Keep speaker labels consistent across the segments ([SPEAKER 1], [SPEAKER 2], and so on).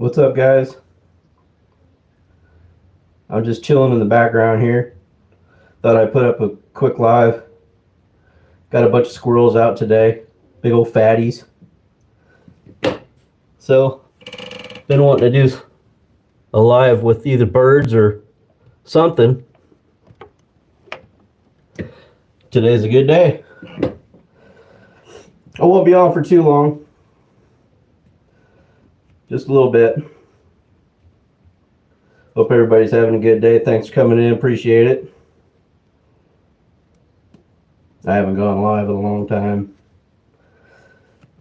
[SPEAKER 1] What's up, guys? I'm just chilling in the background here. Thought I'd put up a quick live. Got a bunch of squirrels out today. Big old fatties. So, been wanting to do a live with either birds or something. Today's a good day. I won't be on for too long. Just a little bit. Hope everybody's having a good day. Thanks for coming in. Appreciate it. I haven't gone live in a long time.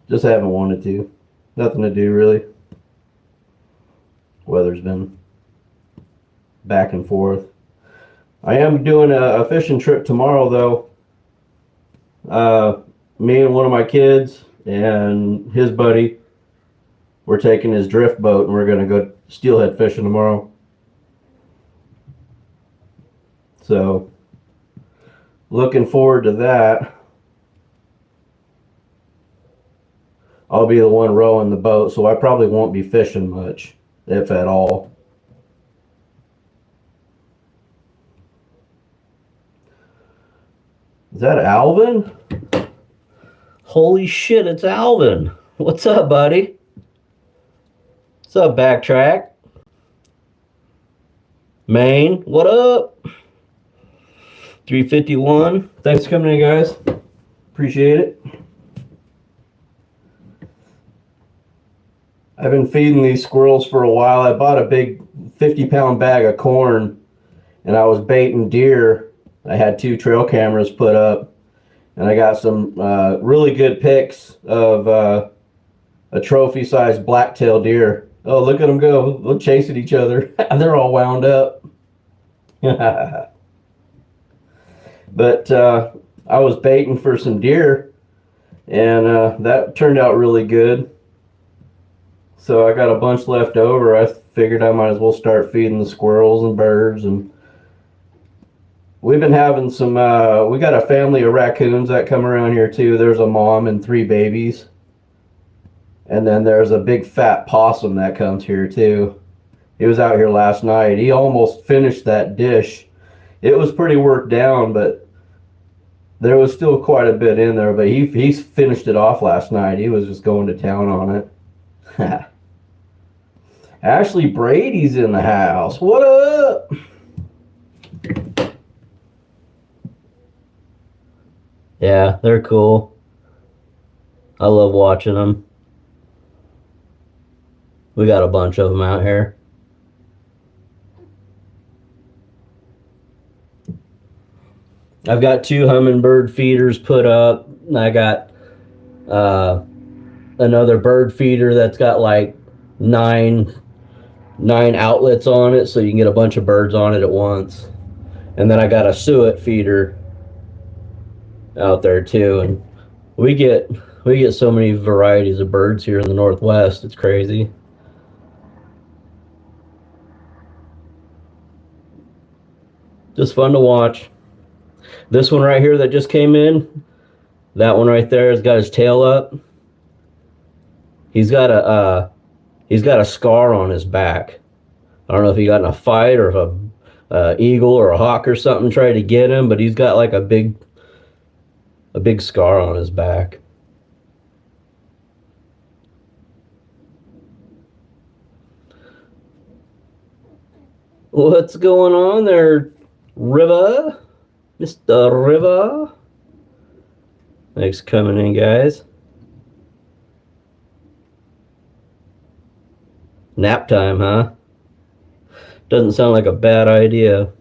[SPEAKER 1] Just haven't wanted to. Nothing to do, really. Weather's been back and forth. I am doing a fishing trip tomorrow, though. Me and one of my kids and his buddy, we're taking his drift boat and we're going to go steelhead fishing tomorrow. So, looking forward to that. I'll be the one rowing the boat, so I probably won't be fishing much, if at all. Is that Alvin? Holy shit, it's Alvin. What's up, buddy? What's up, Backtrack? Maine, what up? 351. Thanks for coming in, guys. Appreciate it. I've been feeding these squirrels for a while. I bought a big 50-pound bag of corn, and I was baiting deer. I had 2 trail cameras put up, and I got some really good pics of a trophy-sized black-tailed deer. Oh, look at them go. They're chasing each other. They're all wound up. But I was baiting for some deer, and that turned out really good. So I got a bunch left over. I figured I might as well start feeding the squirrels and birds. And we've been having some, we got a family of raccoons that come around here too. There's a mom and 3 babies. And then there's a big fat possum that comes here too. He was out here last night. He almost finished that dish. It was pretty worked down, but there was still quite a bit in there. But he finished it off last night. He was just going to town on it. Ashley Brady's in the house. What up? Yeah, they're cool. I love watching them. We got a bunch of them out here. I've got 2 hummingbird feeders put up. I got another bird feeder that's got like 9 outlets on it, so you can get a bunch of birds on it at once. And then I got a suet feeder out there too, and we get so many varieties of birds here in the Northwest. It's crazy. Just fun to watch. This one right here that just came in, that one right there has got his tail up. He's got a scar on his back. I don't know if he got in a fight or if a eagle or a hawk or something tried to get him, but he's got like a big scar on his back. What's going on there, Riva? Mr. Riva? Thanks for coming in, guys. Nap time, huh? Doesn't sound like a bad idea.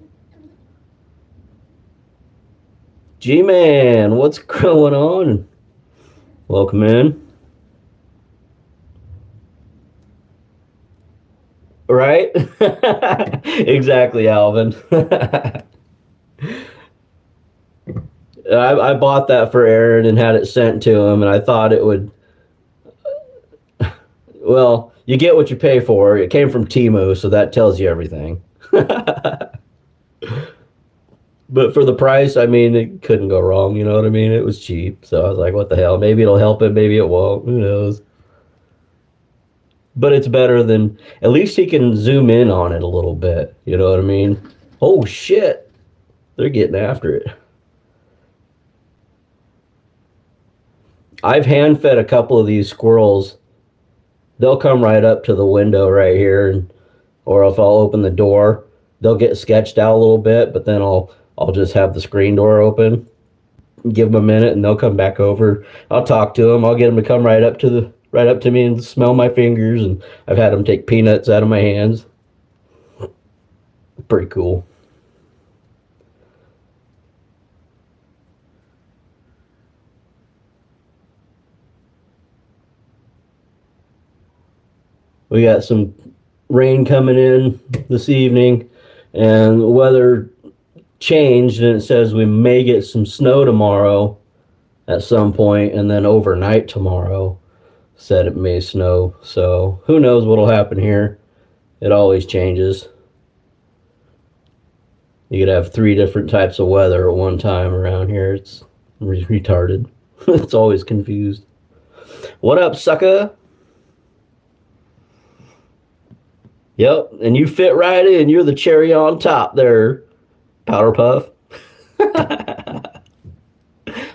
[SPEAKER 1] G-Man, what's going on? Welcome in. Right? Exactly, Alvin. I bought that for Aaron and had it sent to him, and I thought it would... Well, you get what you pay for. It came from Temu, so that tells you everything. But for the price, I mean, it couldn't go wrong, you know what I mean? It was cheap, so I was like, what the hell? Maybe it'll help it, maybe it won't. Who knows? But it's better than, at least he can zoom in on it a little bit. You know what I mean? Oh shit, they're getting after it. I've hand fed a couple of these squirrels. They'll come right up to the window right here, and or if I'll open the door, they'll get sketched out a little bit, but then I'll just have the screen door open, give them a minute, and they'll come back over. I'll talk to them. I'll get them to come right up to me and smell my fingers, and I've had them take peanuts out of my hands. Pretty cool. We got some rain coming in this evening, and the weather changed, and it says we may get some snow tomorrow at some point, and then overnight tomorrow said it may snow. So who knows what'll happen here? It always changes. You could have three different types of weather at one time around here. It's retarded. It's always confused. What up, sucker? Yep, and you fit right in. You're the cherry on top there, Powder Puff.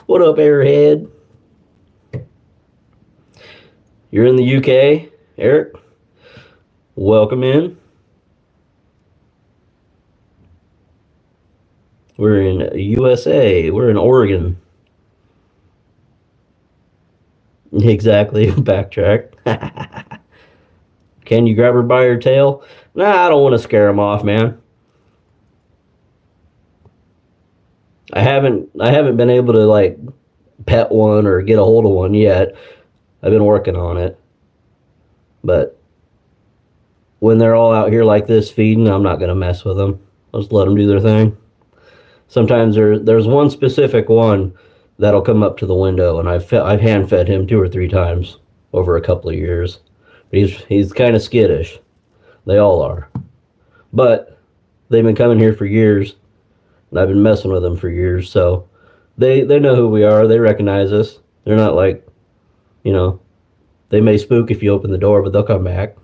[SPEAKER 1] What up, Airhead? You're in the UK, Eric? Welcome in. We're in USA. We're in Oregon. Exactly. Backtrack. Can you grab her by her tail? Nah, I don't want to scare him off, man. I haven't been able to like pet one or get a hold of one yet. I've been working on it. But when they're all out here like this feeding, I'm not gonna mess with them. I'll just let them do their thing. Sometimes there's one specific one that'll come up to the window, and I've hand fed him 2 or 3 times over a couple of years. But he's kind of skittish. They all are. But they've been coming here for years, and I've been messing with them for years. So they know who we are. They recognize us. They're not like, you know, they may spook if you open the door, but they'll come back.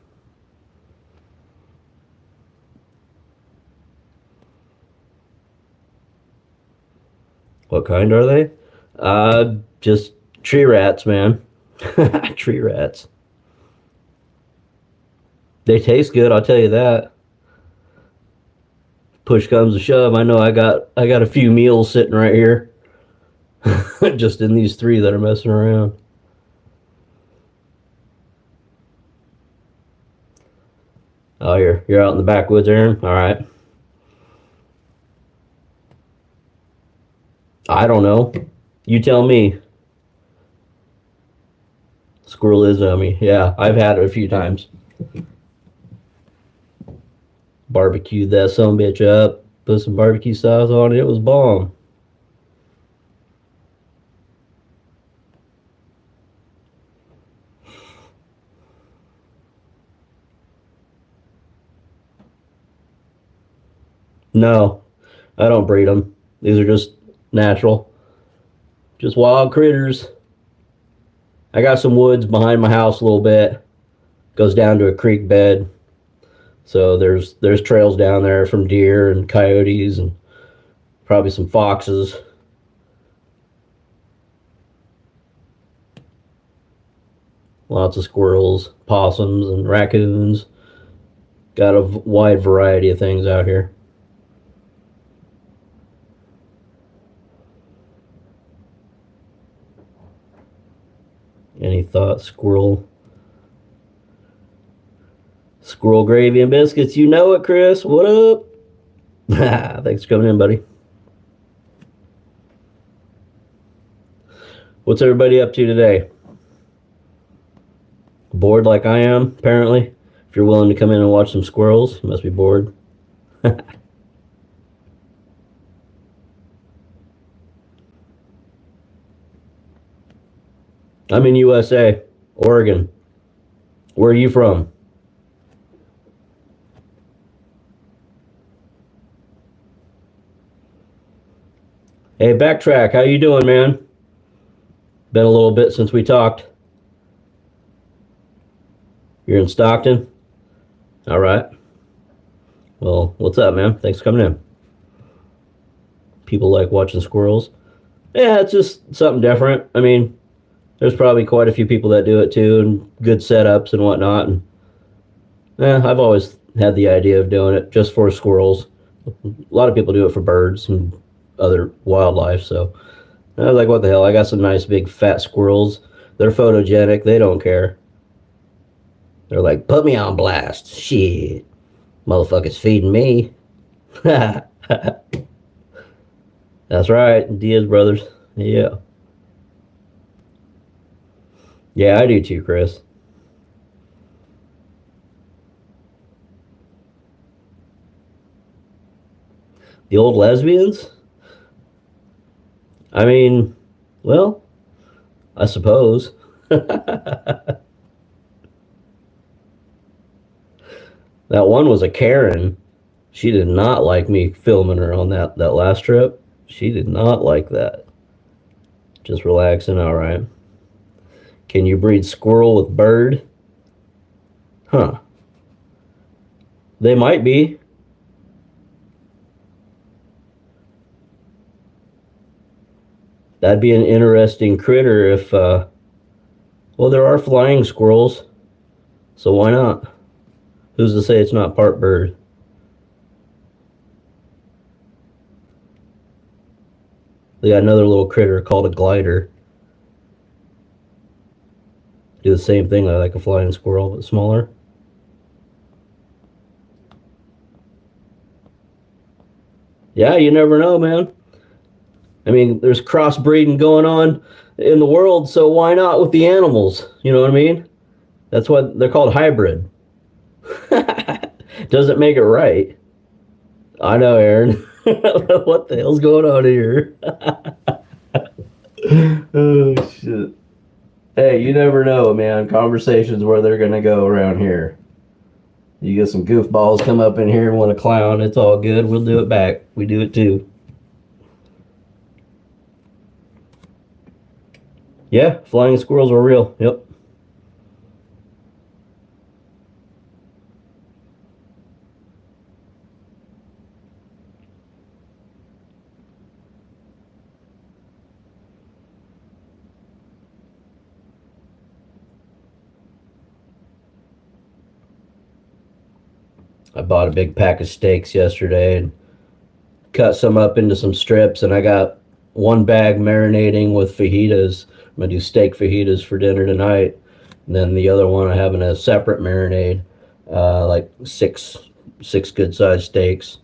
[SPEAKER 1] What kind are they? Just tree rats, man. Tree rats. They taste good, I'll tell you that. Push comes to shove, I know I got a few meals sitting right here. Just in these three that are messing around. Oh, you're out in the backwoods, Aaron? All right. I don't know. You tell me. Squirrel is yummy. Yeah, I've had it a few times. Barbecued that some bitch up. Put some barbecue sauce on it. It was bomb. No, I don't breed them. These are just natural. Just wild critters. I got some woods behind my house a little bit. Goes down to a creek bed. So there's trails down there from deer and coyotes and probably some foxes. Lots of squirrels, possums, and raccoons. Got a wide variety of things out here. Any thoughts, squirrel? Squirrel gravy and biscuits. You know it, Chris. What up? Thanks for coming in, buddy. What's everybody up to today? Bored like I am, apparently. If you're willing to come in and watch some squirrels, you must be bored. I'm in USA, Oregon. Where are you from? Hey, Backtrack, how you doing, man? Been a little bit since we talked. You're in Stockton? All right. Well, what's up, man? Thanks for coming in. People like watching squirrels. Yeah, it's just something different. I mean, there's probably quite a few people that do it too, and good setups and whatnot. And I've always had the idea of doing it just for squirrels. A lot of people do it for birds and other wildlife. So I was like, what the hell? I got some nice big fat squirrels. They're photogenic. They don't care. They're like, put me on blast. Shit. Motherfucker's feeding me. That's right. Diaz brothers. Yeah. Yeah, I do too, Chris. The old lesbians? I mean, well, I suppose. That one was a Karen. She did not like me filming her on that last trip. She did not like that. Just relaxing, all right. Can you breed squirrel with bird? Huh. They might be. That'd be an interesting critter if, well, there are flying squirrels, so why not? Who's to say it's not part bird? They got another little critter called a glider. Do the same thing like a flying squirrel, but smaller. Yeah, you never know, man. I mean, there's crossbreeding going on in the world, so why not with the animals? You know what I mean? That's why they're called hybrid. Doesn't make it right. I know, Aaron. What the hell's going on here? Oh, shit. Hey, you never know, man. Conversations where they're going to go around here. You get some goofballs come up in here and want to clown. It's all good. We'll do it back. We do it too. Yeah, flying squirrels are real. Yep. I bought a big pack of steaks yesterday and cut some up into some strips, and I got one bag marinating with fajitas. I'm gonna do steak fajitas for dinner tonight, and then the other one I have in a separate marinade, like six good sized steaks,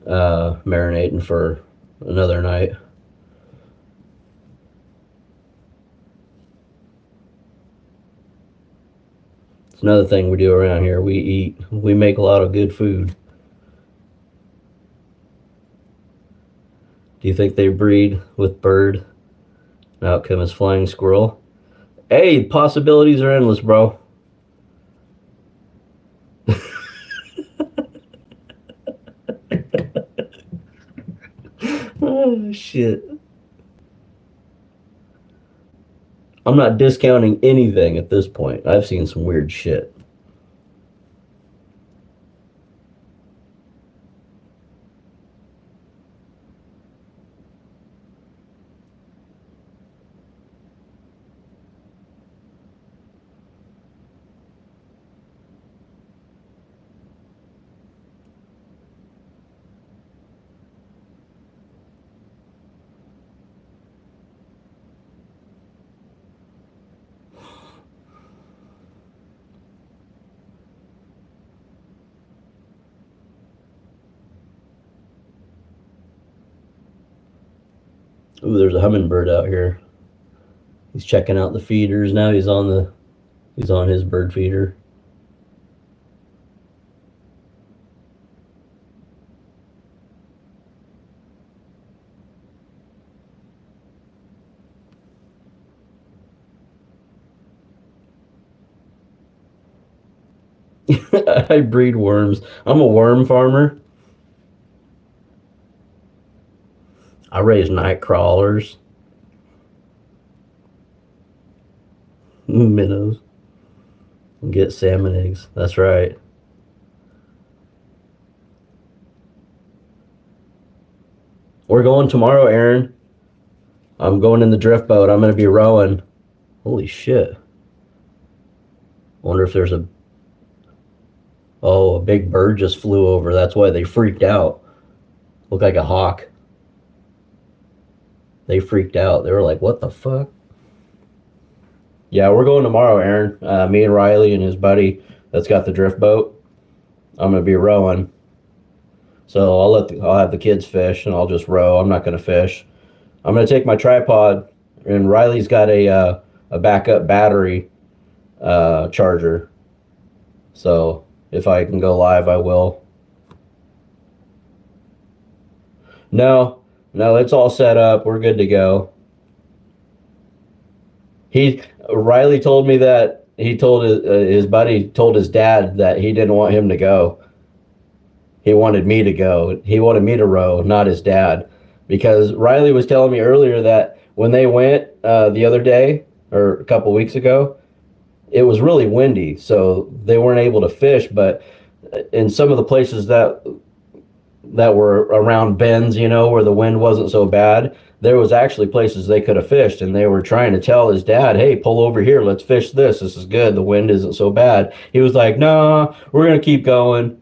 [SPEAKER 1] marinating for another night. It's another thing we do around here. We eat. We make a lot of good food. Do you think they breed with bird? The outcome is flying squirrel. Hey, possibilities are endless, bro. Oh, shit. I'm not discounting anything at this point. I've seen some weird shit. Ooh, there's a hummingbird out here. He's checking out the feeders now. He's on his bird feeder. I breed worms. I'm a worm farmer. I raise night crawlers, minnows. Get salmon eggs. That's right. We're going tomorrow, Aaron. I'm going in the drift boat. I'm going to be rowing. Holy shit. Wonder if there's a... Oh, a big bird just flew over. That's why they freaked out. Looked like a hawk. They freaked out. They were like, what the fuck? Yeah, we're going tomorrow, Aaron. Me and Riley and his buddy that's got the drift boat. I'm going to be rowing. So I'll have the kids fish and I'll just row. I'm not going to fish. I'm going to take my tripod, and Riley's got a backup battery charger. So if I can go live, I will. No, it's all set up. We're good to go. Riley told me that he told his buddy told his dad that he didn't want him to go. He wanted me to go. He wanted me to row, not his dad. Because Riley was telling me earlier that when they went the other day, or a couple weeks ago, it was really windy, so they weren't able to fish. But in some of the places that were around bends, where the wind wasn't so bad, there was actually places they could have fished, and they were trying to tell his dad, hey, pull over here, let's fish this is good, the wind isn't so bad. He was like, no, we're going to keep going.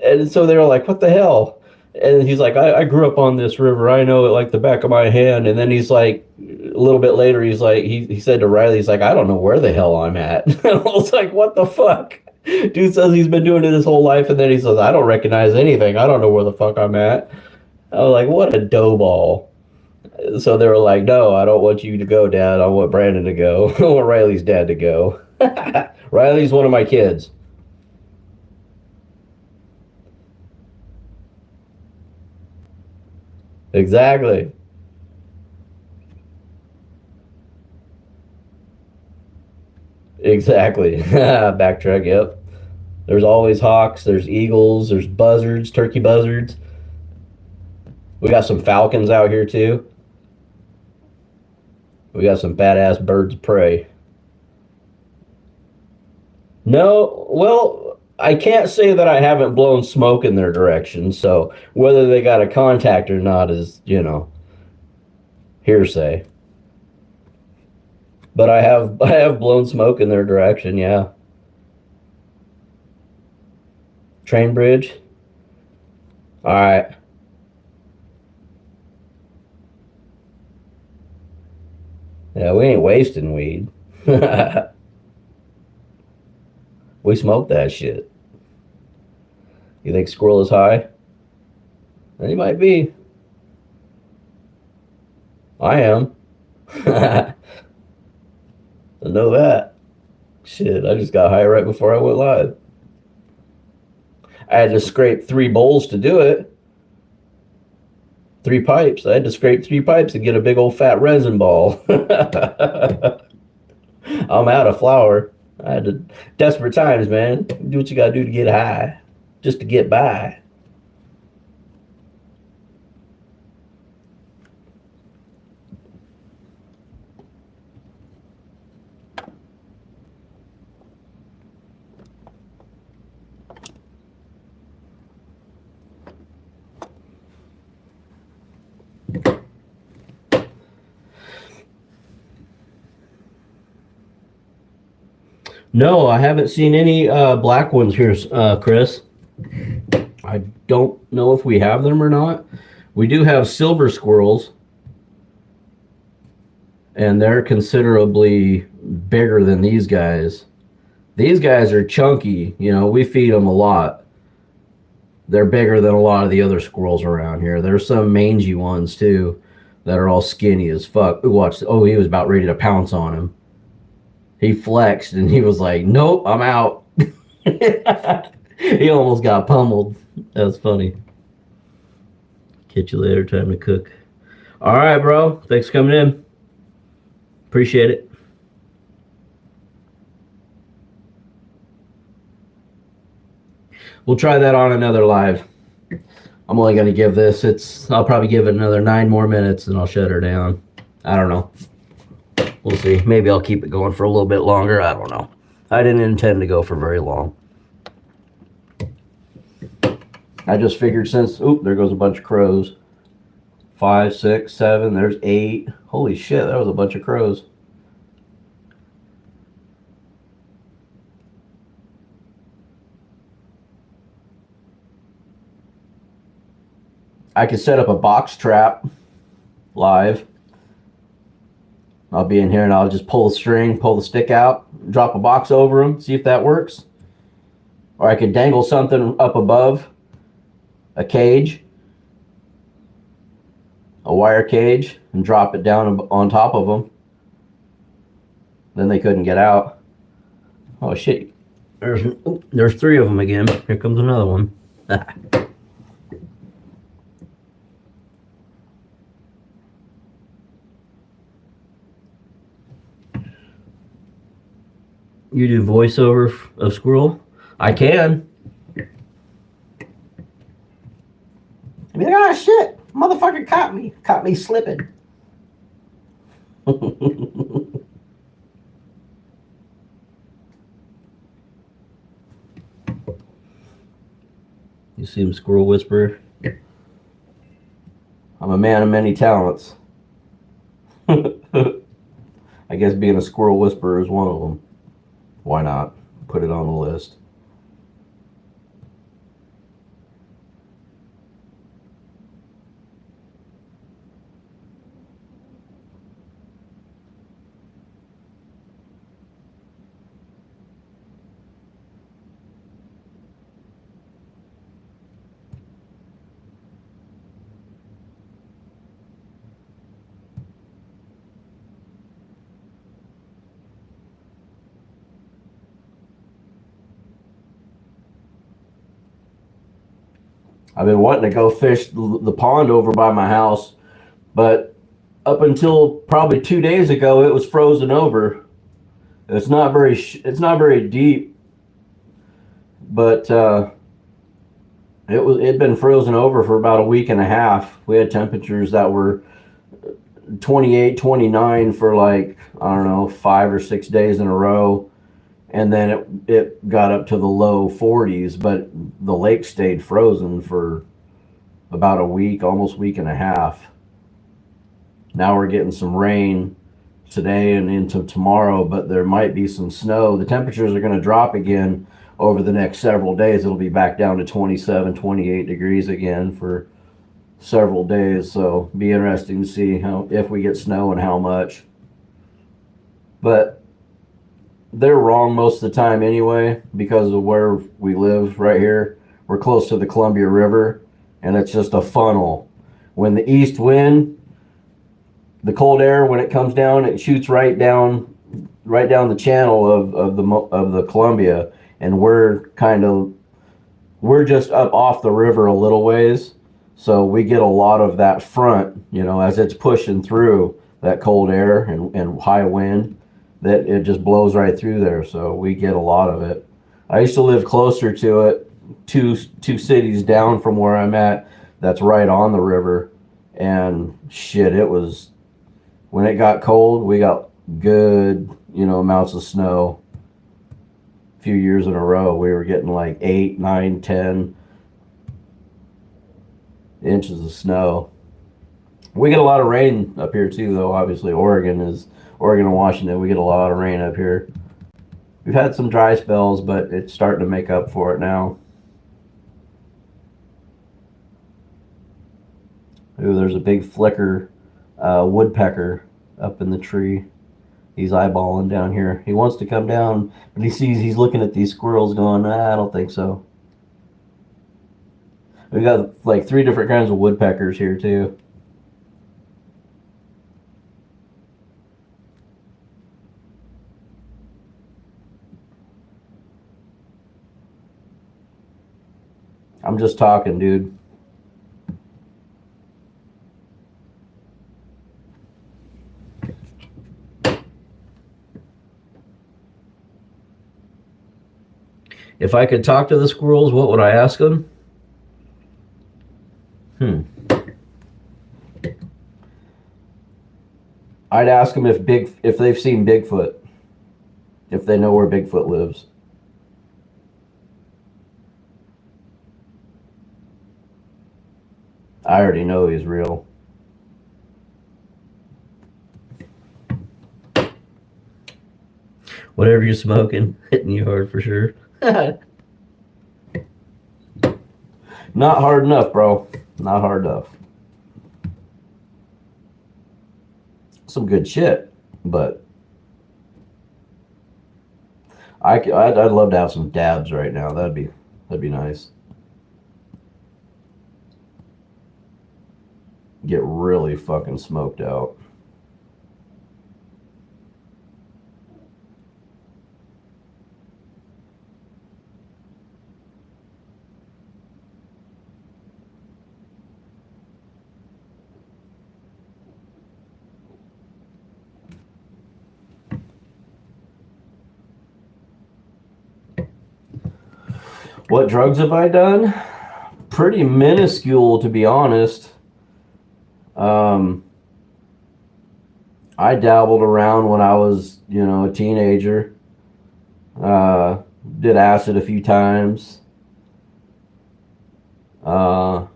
[SPEAKER 1] And so they were like, what the hell? And he's like, I grew up on this river. I know it like the back of my hand. And then he's like, a little bit later, he's like, he said to Riley, he's like, I don't know where the hell I'm at. And I was like, what the fuck? Dude says he's been doing it his whole life. And then he says, I don't recognize anything. I don't know where the fuck I'm at. I was like, what a dough ball. So they were like, no, I don't want you to go, Dad. I want Brandon to go. I want Riley's dad to go. Riley's one of my kids. Exactly. Exactly. Backtrack, yep. There's always hawks, there's eagles, there's buzzards, turkey buzzards. We got some falcons out here too. We got some badass birds of prey. No, well, I can't say that I haven't blown smoke in their direction, so whether they got a contact or not is, hearsay. But I have blown smoke in their direction, yeah. Train bridge. All right. Yeah, we ain't wasting weed. We smoke that shit. You think Squirrel is high? He might be. I am. I know that. Shit, I just got high right before I went live. I had to scrape 3 bowls to do it. 3 pipes. I had to scrape 3 pipes and get a big old fat resin ball. I'm out of flour. I had to, desperate times, man. Do what you gotta do to get high. Just to get by. No, I haven't seen any black ones here, Chris. I don't know if we have them or not. We do have silver squirrels, and they're considerably bigger than these guys. These guys are chunky. We feed them a lot. They're bigger than a lot of the other squirrels around here. There's some mangy ones, too, that are all skinny as fuck. Watch. Oh, he was about ready to pounce on him. He flexed and he was like, nope, I'm out. He almost got pummeled. That was funny. Catch you later. Time to cook. All right, bro. Thanks for coming in. Appreciate it. We'll try that on another live. I'm only going to give this. I'll probably give it another 9 more minutes and I'll shut her down. I don't know. We'll see. Maybe I'll keep it going for a little bit longer. I don't know. I didn't intend to go for very long. I just figured since, oop, there goes a bunch of crows. 5, 6, 7, there's 8. Holy shit, that was a bunch of crows. I could set up a box trap live. I'll be in here and I'll just pull the string, pull the stick out, drop a box over them, see if that works. Or I could dangle something up above, a cage, a wire cage, and drop it down on top of them. Then they couldn't get out. Oh shit, there's 3 of them again. Here comes another one. You do voiceover of squirrel? I can. I mean, oh shit, motherfucker caught me slipping. You see him, Squirrel Whisperer? I'm a man of many talents. I guess being a Squirrel Whisperer is one of them. Why not? Put it on the list. I've been wanting to go fish the pond over by my house, but up until probably 2 days ago, it was frozen over. It's not very deep, but it'd been frozen over for about a week and a half. We had temperatures that were 28, 29 for like, I don't know, 5 or 6 days in a row. And then it got up to the low 40s, but the lake stayed frozen for about a week, almost week and a half. Now we're getting some rain today and into tomorrow, but there might be some snow. The temperatures are going to drop again over the next several days. It'll be back down to 27, 28 degrees again for several days. So be interesting to see if we get snow and how much. But they're wrong most of the time anyway, because of where we live right here. We're close to the Columbia River, and it's just a funnel. When the east wind, the cold air, when it comes down, it shoots right down the channel of the Columbia, and we're just up off the river a little ways, so we get a lot of that front, as it's pushing through that cold air and high wind, that it just blows right through there. So we get a lot of it. I used to live closer to it, two cities down from where I'm at, that's right on the river, and shit, it was, when it got cold, we got good, amounts of snow. A few years in a row, we were getting like 8, 9, 10 inches of snow. We get a lot of rain up here too, though. Obviously, Oregon and Washington, we get a lot of rain up here. We've had some dry spells, but it's starting to make up for it now. Ooh, there's a big flicker woodpecker up in the tree. He's eyeballing down here. He wants to come down, but he's looking at these squirrels going, I don't think so. We got like 3 different kinds of woodpeckers here too. I'm just talking, dude. If I could talk to the squirrels, what would I ask them? I'd ask them if they've seen Bigfoot. if they know where Bigfoot lives. I already know he's real.
[SPEAKER 2] Whatever you're smoking, hitting you hard for sure.
[SPEAKER 1] Not hard enough, bro. Not hard enough. Some good shit, but I'd love to have some dabs right now. That'd be nice. Get really fucking smoked out. What drugs have I done? Pretty minuscule, to be honest. I dabbled around when I was, a teenager. Did acid a few times. Done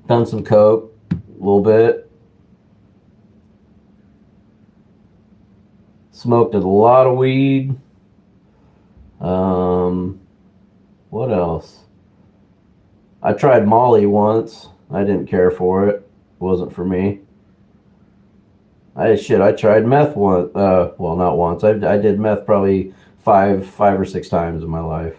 [SPEAKER 1] some coke, a little bit. Smoked a lot of weed. What else? I tried Molly once. I didn't care for it. It wasn't for me. I tried meth once. Well, not once. I did meth probably five or six times in my life.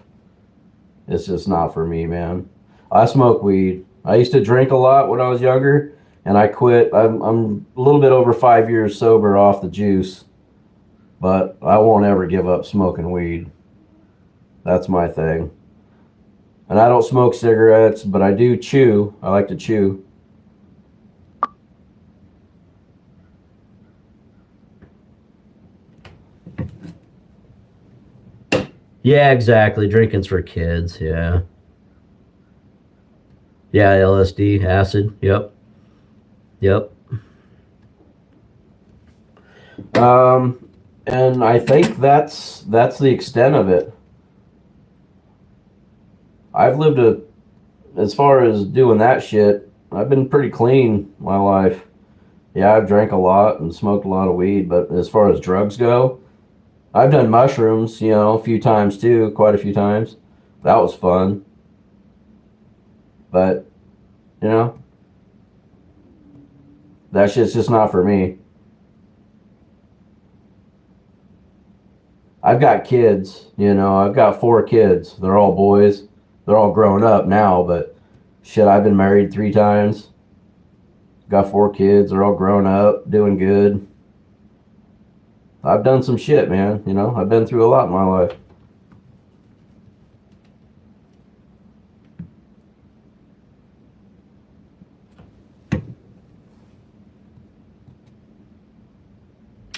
[SPEAKER 1] It's just not for me, man. I smoke weed. I used to drink a lot when I was younger, and I quit. I'm a little bit over 5 years sober off the juice, but I won't ever give up smoking weed. That's my thing. And I don't smoke cigarettes, but I do chew. I like to chew.
[SPEAKER 2] Yeah, exactly. Drinking's for kids. Yeah. Yeah, LSD, acid. Yep. Yep.
[SPEAKER 1] And I think that's the extent of it. I've lived as far as doing that shit, I've been pretty clean my life. Yeah, I've drank a lot and smoked a lot of weed, but as far as drugs go, I've done mushrooms, a few times too, quite a few times. That was fun. But, that shit's just not for me. I've got kids, I've got 4 kids. They're all boys. They're all grown up now, but shit, I've been married 3 times. Got 4 kids. They're all grown up, doing good. I've done some shit, man. I've been through a lot in my life.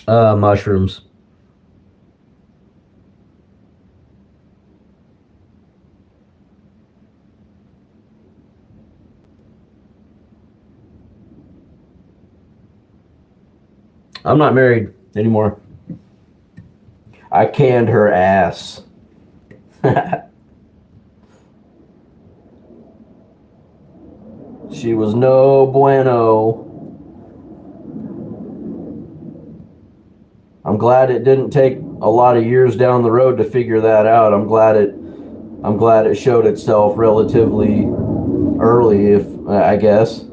[SPEAKER 2] Mushrooms.
[SPEAKER 1] I'm not married anymore. I canned her ass. She was no bueno. I'm glad it didn't take a lot of years down the road to figure that out. I'm glad it showed itself relatively early, if I guess.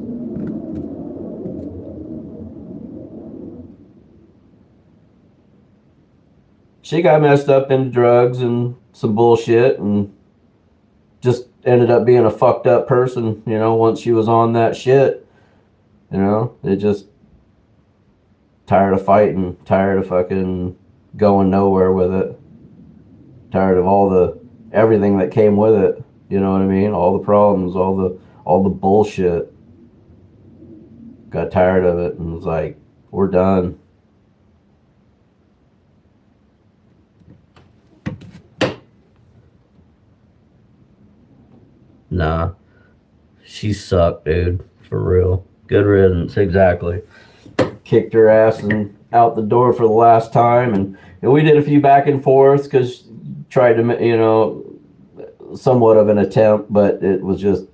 [SPEAKER 1] She got messed up into drugs and some bullshit and just ended up being a fucked up person, once she was on that shit. It just tired of fighting, tired of fucking going nowhere with it. Tired of everything that came with it. You know what I mean? All the problems, all the bullshit. Got tired of it and was like, we're done.
[SPEAKER 2] Nah. She sucked, dude. For real. Good riddance, exactly.
[SPEAKER 1] Kicked her ass and out the door for the last time, and we did a few back and forths because tried to, somewhat of an attempt, but it was just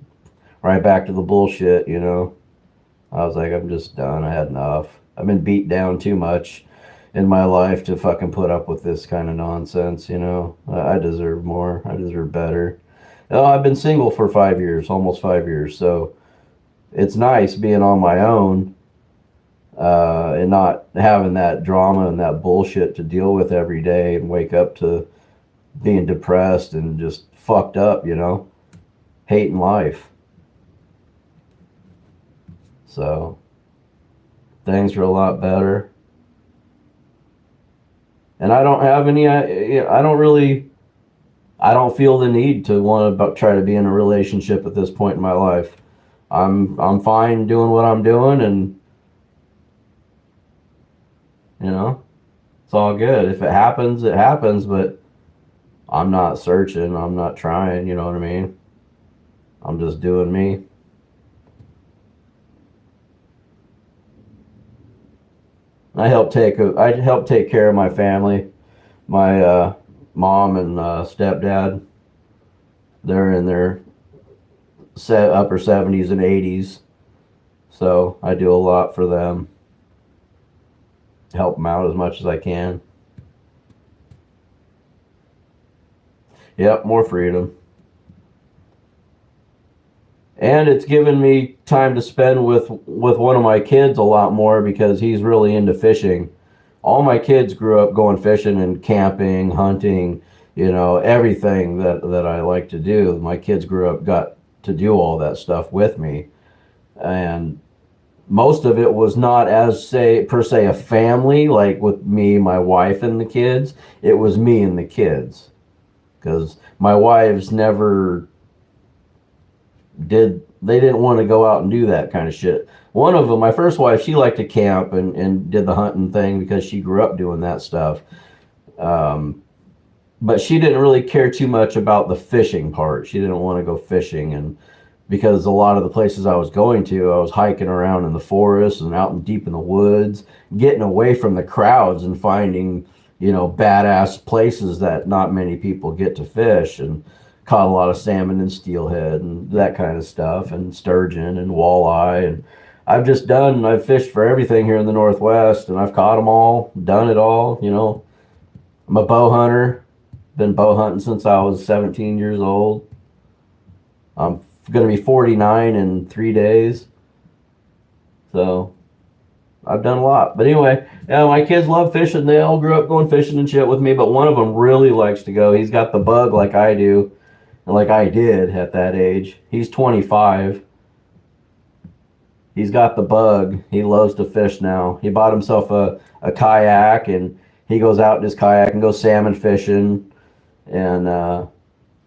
[SPEAKER 1] right back to the bullshit. I was like, I'm just done. I had enough. I've been beat down too much in my life to fucking put up with this kind of nonsense. I deserve more. I deserve better. Oh, I've been single for 5 years, almost 5 years, so it's nice being on my own, and not having that drama and that bullshit to deal with every day and wake up to being depressed and just fucked up, hating life. So things are a lot better. And I don't have any, I don't feel the need to want to try to be in a relationship at this point in my life. I'm fine doing what I'm doing, and it's all good. If it happens, it happens, but I'm not searching, I'm not trying, you know what I mean? I'm just doing me. I help take care of my family. My mom and stepdad, they're in their upper 70s and 80s, so I do a lot for them. Help them out as much as I can. Yep, more freedom. And it's given me time to spend with one of my kids a lot more because he's really into fishing. All my kids grew up going fishing and camping, hunting, everything that I like to do. My kids got to do all that stuff with me. And most of it was not as per se a family, like with me, my wife, and the kids. It was me and the kids, because my wives never they didn't want to go out and do that kind of shit. One of them, my first wife, she liked to camp and did the hunting thing because she grew up doing that stuff. But she didn't really care too much about the fishing part. She didn't want to go fishing, and because a lot of the places I was going to, I was hiking around in the forest and out deep in the woods, getting away from the crowds and finding, badass places that not many people get to fish, and caught a lot of salmon and steelhead and that kind of stuff, and sturgeon and walleye. And I've fished for everything here in the Northwest, and I've caught them all, done it all. I'm a bow hunter, been bow hunting since I was 17 years old. I'm going to be 49 in 3 days. So I've done a lot. But anyway, my kids love fishing. They all grew up going fishing and shit with me, but one of them really likes to go. He's got the bug like I do, and like I did at that age. He's 25. He's got the bug. He loves to fish now. He bought himself a kayak, and he goes out in his kayak and goes salmon fishing. And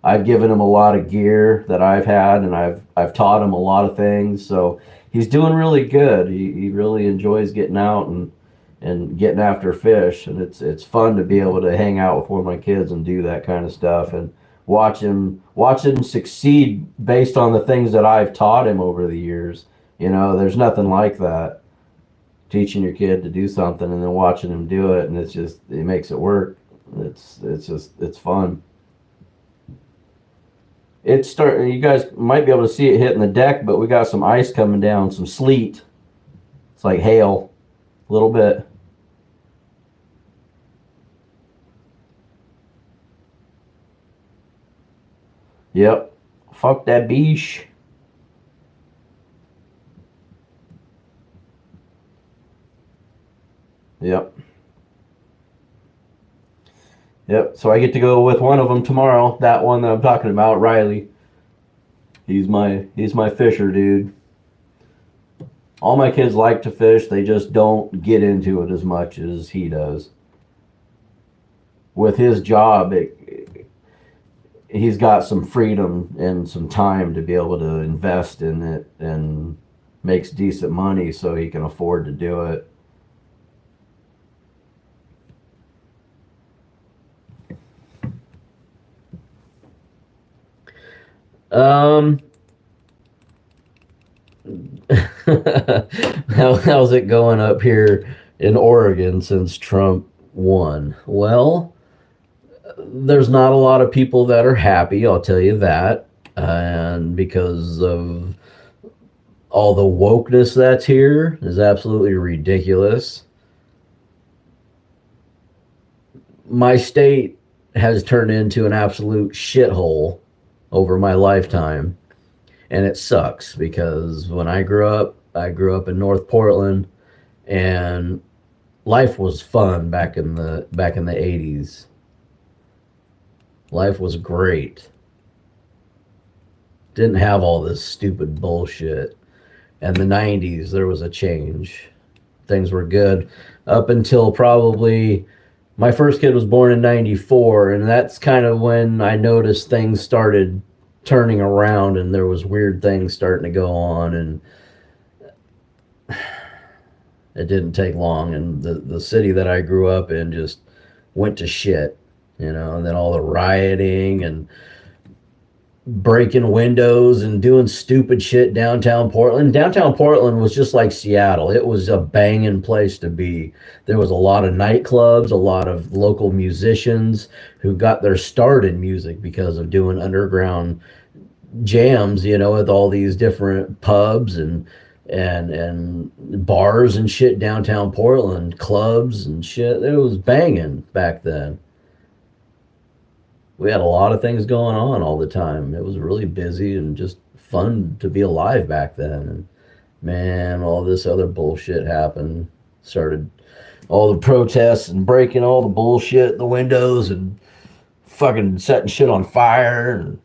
[SPEAKER 1] I've given him a lot of gear that I've had, and I've taught him a lot of things. So he's doing really good. He really enjoys getting out and getting after fish, and it's fun to be able to hang out with one of my kids and do that kind of stuff, and watch him succeed based on the things that I've taught him over the years. There's nothing like that. Teaching your kid to do something and then watching him do it, and it makes it work. It's fun. It's starting. You guys might be able to see it hitting the deck, but we got some ice coming down, some sleet. It's like hail, a little bit. Yep. Fuck that beach. Yep. Yep. So I get to go with one of them tomorrow. That one that I'm talking about, Riley. He's my fisher dude. All my kids like to fish. They just don't get into it as much as he does. With his job, he's got some freedom and some time to be able to invest in it, and makes decent money so he can afford to do it.
[SPEAKER 2] Um, how's it going up here in Oregon since Trump won? Well, there's not a lot of people that are happy, I'll tell you that. And because of all the wokeness that's here is absolutely ridiculous. My state has turned into an absolute shithole over my lifetime. And it sucks because when I grew up in North Portland, and life was fun back in the 80s. Life was great. Didn't have all this stupid bullshit. And the 90s there was a change. Things were good up until probably my first kid was born in 94, and that's kind of when I noticed things started turning around and there was weird things starting to go on, and it didn't take long, and the city that I grew up in just went to shit, and then all the rioting and breaking windows and doing stupid shit downtown Portland. Downtown Portland was just like Seattle. It was a banging place to be. There was a lot of nightclubs, a lot of local musicians who got their start in music because of doing underground jams, with all these different pubs and bars and shit downtown Portland, clubs and shit. It was banging back then. We had a lot of things going on all the time. It was really busy and just fun to be alive back then. And man, all this other bullshit happened. Started all the protests and breaking all the bullshit, the windows, and fucking setting shit on fire. And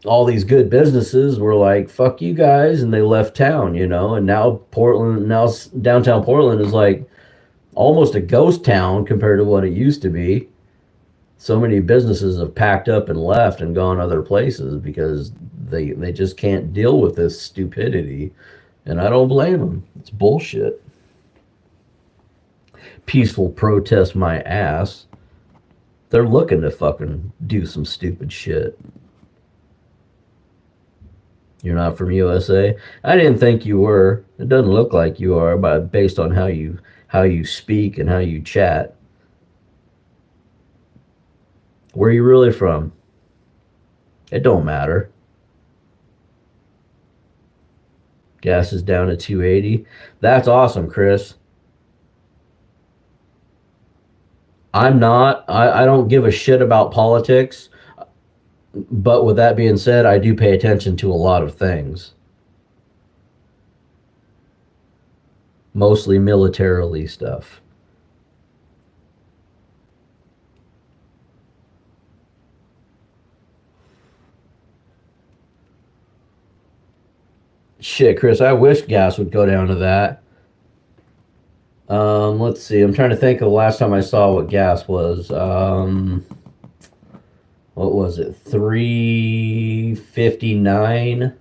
[SPEAKER 2] all these good businesses were like, fuck you guys. And they left town, and now downtown Portland is like almost a ghost town compared to what it used to be. So many businesses have packed up and left and gone other places because they just can't deal with this stupidity. And I don't blame them. It's bullshit. Peaceful protest my ass. They're looking to fucking do some stupid shit. You're not from USA? I didn't think you were. It doesn't look like you are, but based on how you speak and how you chat. Where are you really from? It don't matter. Gas is down to 280. That's awesome, Chris. I'm not. I don't give a shit about politics. But with that being said, I do pay attention to a lot of things. Mostly militarily stuff. Shit, Chris, I wish gas would go down to that. Let's see. I'm trying to think of the last time I saw what gas was. What was it? 359.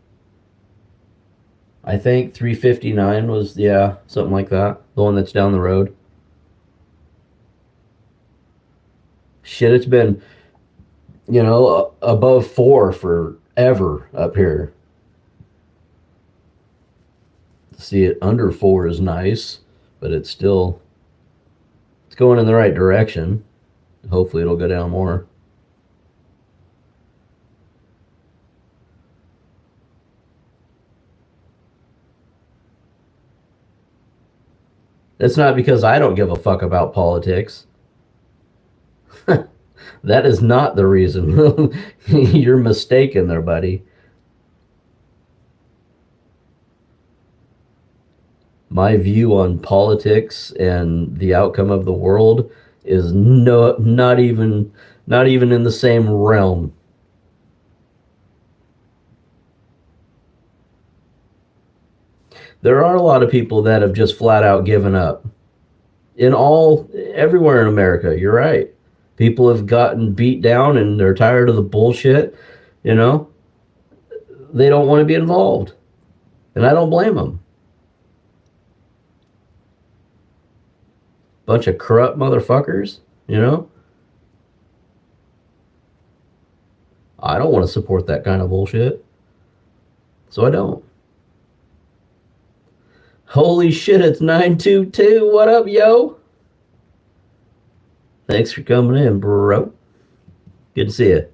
[SPEAKER 2] I think 359 was, yeah, something like that. The one that's down the road. Shit, it's been, above 4 forever up here. See it under 4 is nice, but it's going in the right direction. Hopefully it'll go down more. It's not because I don't give a fuck about politics. That is not the reason. You're mistaken there, buddy. My view on politics and the outcome of the world is not even in the same realm. There are a lot of people that have just flat out given up. Everywhere in America, you're right. People have gotten beat down and they're tired of the bullshit, They don't want to be involved. And I don't blame them. Bunch of corrupt motherfuckers, I don't want to support that kind of bullshit. So I don't. Holy shit, it's 922. What up, yo? Thanks for coming in, bro. Good to see you.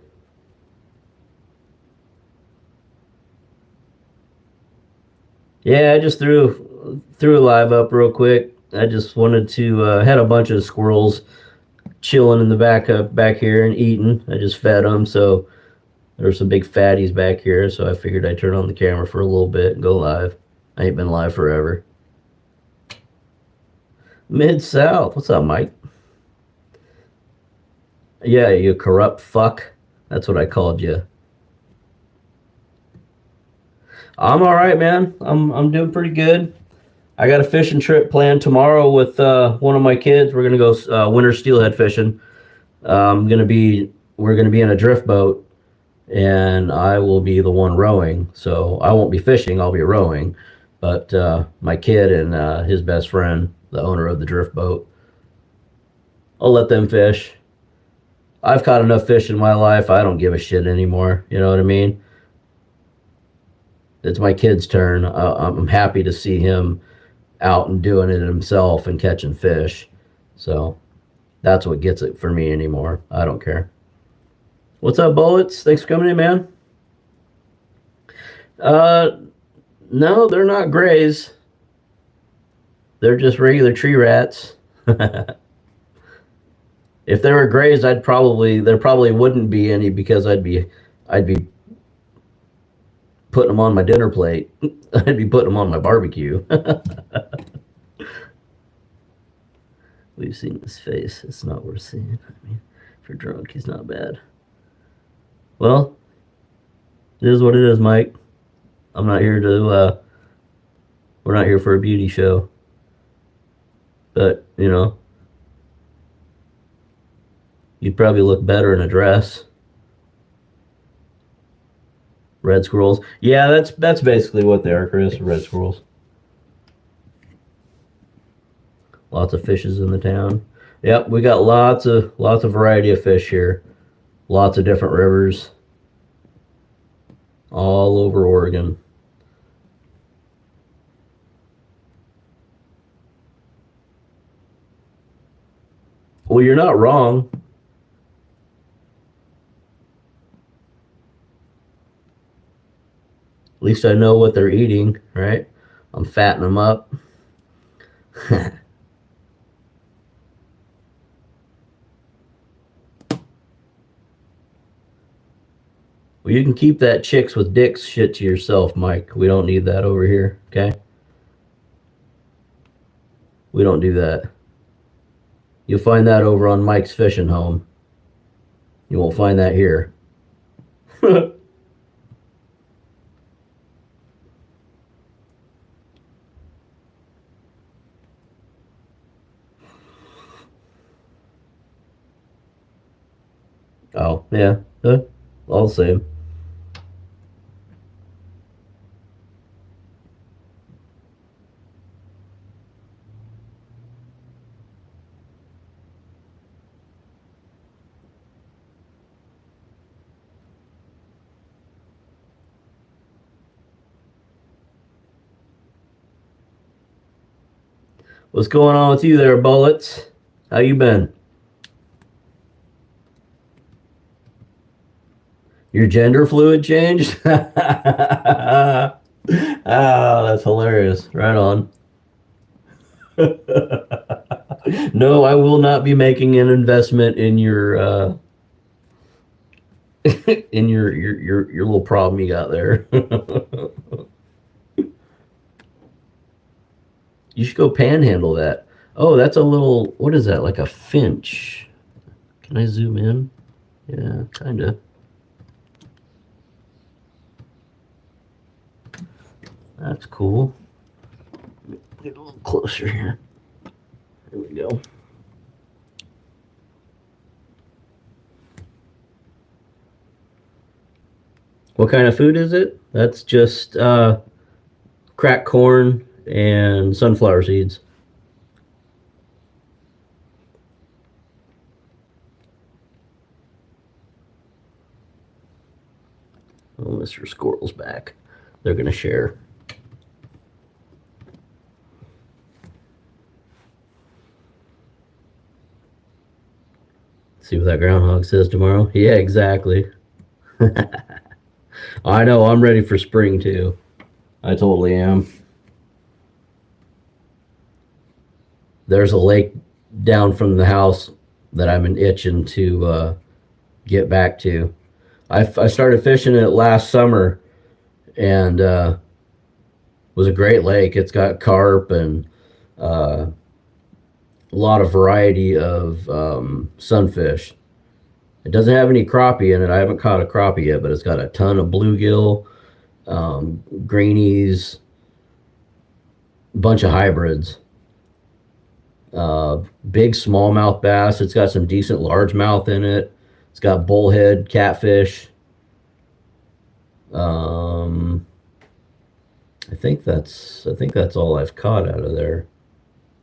[SPEAKER 2] Yeah, I just threw a live up real quick. I just wanted to had a bunch of squirrels chilling in the back here and eating. I just fed them, so there's some big fatties back here. So I figured I'd turn on the camera for a little bit and go live. I ain't been live forever. Mid South, what's up, Mike? Yeah, you corrupt fuck. That's what I called you. I'm all right, man. I'm doing pretty good. I got a fishing trip planned tomorrow with one of my kids. We're gonna go winter steelhead fishing. We're gonna be in a drift boat, and I will be the one rowing. So I won't be fishing. I'll be rowing. But my kid and his best friend, the owner of the drift boat, I'll let them fish. I've caught enough fish in my life. I don't give a shit anymore. You know what I mean? It's my kid's turn. I'm happy to see him out and doing it himself and catching fish. So that's what gets it for me anymore. I don't care. What's up, Bullets? Thanks for coming in, man. No, they're not grays. They're just regular tree rats. If they were grays, there probably wouldn't be any because I'd be putting them on my dinner plate. I'd be putting them on my barbecue. We've seen his face. It's not worth seeing. I mean, if you're drunk, he's not bad. Well, it is what it is, Mike. I'm not here to. We're not here for a beauty show. But you'd probably look better in a dress. Red squirrels. Yeah, that's basically what they are, Chris. Red squirrels. Lots of fishes in the town. Yep, we got lots of variety of fish here. Lots of different rivers. All over Oregon. Well, you're not wrong. At least I know what they're eating, right? I'm fattening them up. Well, you can keep that chicks with dicks shit to yourself, Mike. We don't need that over here, okay? We don't do that. You'll find that over on Mike's fishing home. You won't find that here. Oh, yeah. All the same. What's going on with you there, Bullets? How you been? Your gender fluid changed? Ah, that's hilarious. Right on. No, I will not be making an investment in your in your little problem you got there. You should go panhandle that. Oh, that's a little, what is that? Like a finch. Can I zoom in? Yeah, kind of. That's cool. Get a little closer here. There we go. What kind of food is it? That's just cracked corn and sunflower seeds. Oh, Mr. Squirrel's back. They're going to share. See what that groundhog says tomorrow? Yeah, exactly. I know, I'm ready for spring too. I totally am. There's a lake down from the house that I've been itching to get back to. I started fishing it last summer and was a great lake. It's got carp and a lot of variety of sunfish. It doesn't have any crappie in it. I haven't caught a crappie yet, but it's got a ton of bluegill, greenies, a bunch of hybrids. Big smallmouth bass. It's got some decent largemouth in it. It's got bullhead, catfish. I think that's all I've caught out of there.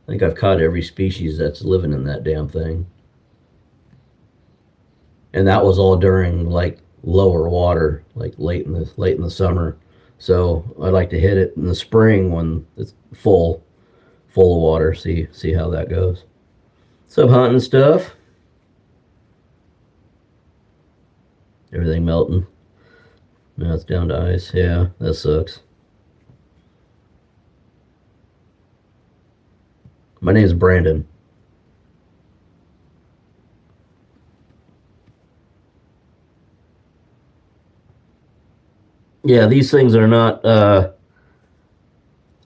[SPEAKER 2] I think I've caught every species that's living in that damn thing. And that was all during like lower water, like late in the summer. So I like to hit it in the spring when it's full of water. See how that goes. Some hunting stuff. Everything melting. Now it's down to ice. Yeah, that sucks. My name's Brandon. Yeah, these things are not. All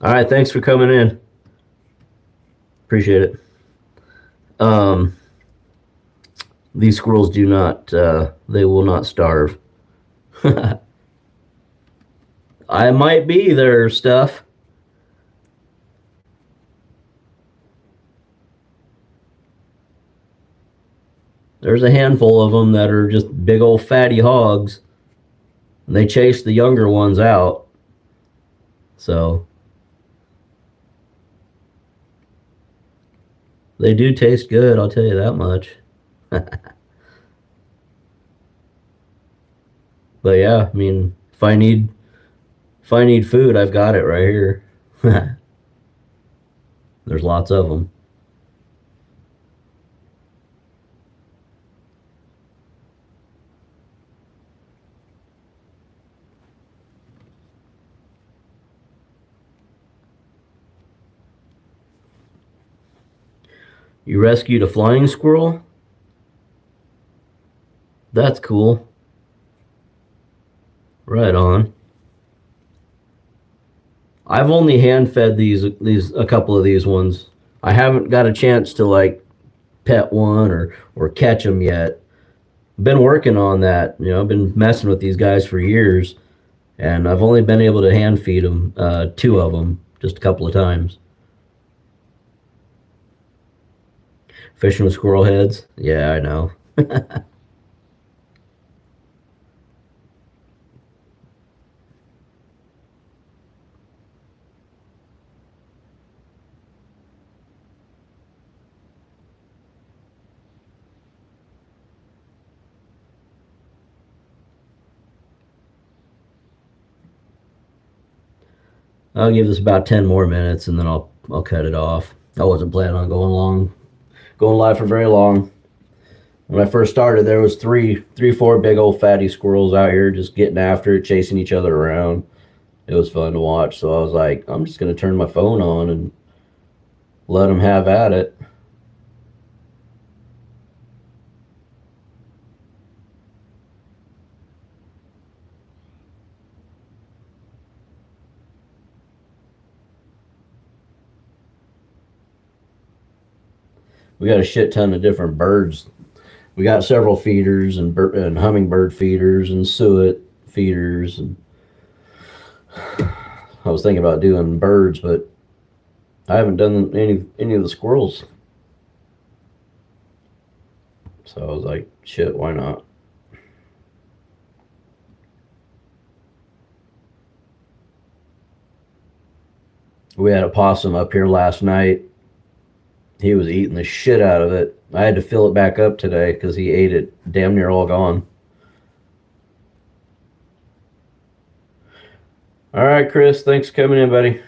[SPEAKER 2] right, thanks for coming in. Appreciate it. Um, these squirrels do not. They will not starve. I might be their stuff. There's a handful of them that are just big old fatty hogs. And they chase the younger ones out. So they do taste good, I'll tell you that much. But yeah, I mean, if I need food, I've got it right here. There's lots of them. You rescued a flying squirrel? That's cool. Right on. I've only hand fed these a couple of these ones. I haven't got a chance to like pet one or catch them yet. Been working on that. I've been messing with these guys for years, and I've only been able to hand feed them two of them just a couple of times. Fishing with squirrel heads? Yeah, I know. I'll give this about 10 more minutes and then I'll cut it off. I wasn't planning on going live for very long. When I first started, there was four big old fatty squirrels out here just getting after it, chasing each other around. It was fun to watch. So I was like, I'm just gonna turn my phone on and let them have at it. We got a shit ton of different birds. We got several feeders and hummingbird feeders and suet feeders. And I was thinking about doing birds, but I haven't done any of the squirrels. So I was like, shit, why not? We had a possum up here last night. He was eating the shit out of it. I had to fill it back up today because he ate it damn near all gone. All right, Chris, thanks for coming in, buddy.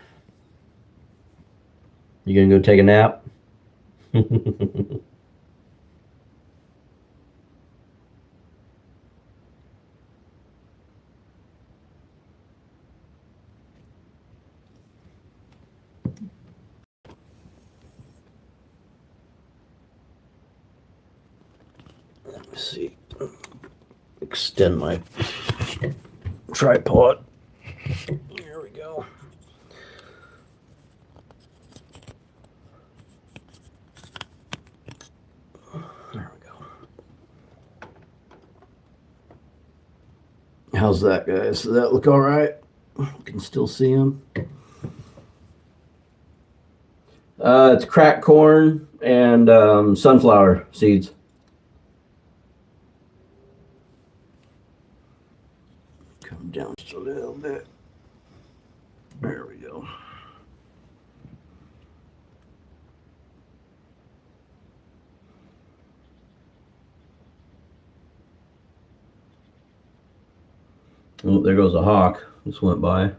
[SPEAKER 2] You gonna go take a nap? Let me see. Extend my tripod. Here we go. There we go. How's that, guys? Does that look all right? You can still see them. It's cracked corn and sunflower seeds. Come down just a little bit. There we go. Oh, there goes a hawk. Just went by.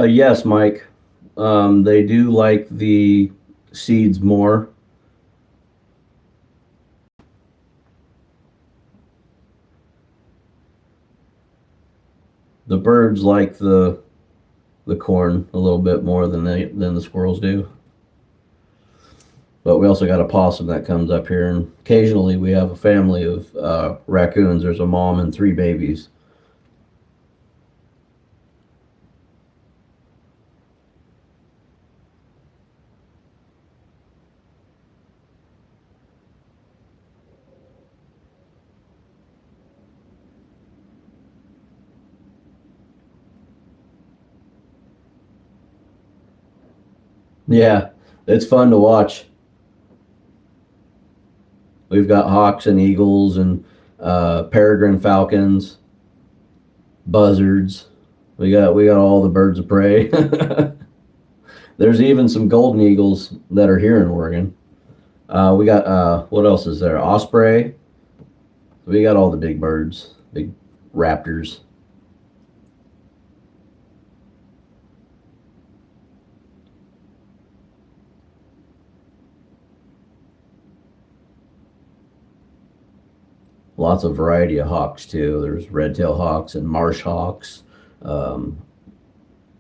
[SPEAKER 2] Yes, Mike. They do like the seeds more. The birds like the corn a little bit more than the squirrels do. But we also got a possum that comes up here, and occasionally we have a family of raccoons. There's a mom and 3 babies. Yeah, it's fun to watch. We've got hawks and eagles and peregrine falcons, buzzards. We got all the birds of prey. There's even some golden eagles that are here in Oregon. We got what else is there? Osprey. We got all the big birds, big raptors. Lots of variety of hawks too. There's red-tailed hawks and marsh hawks. Um,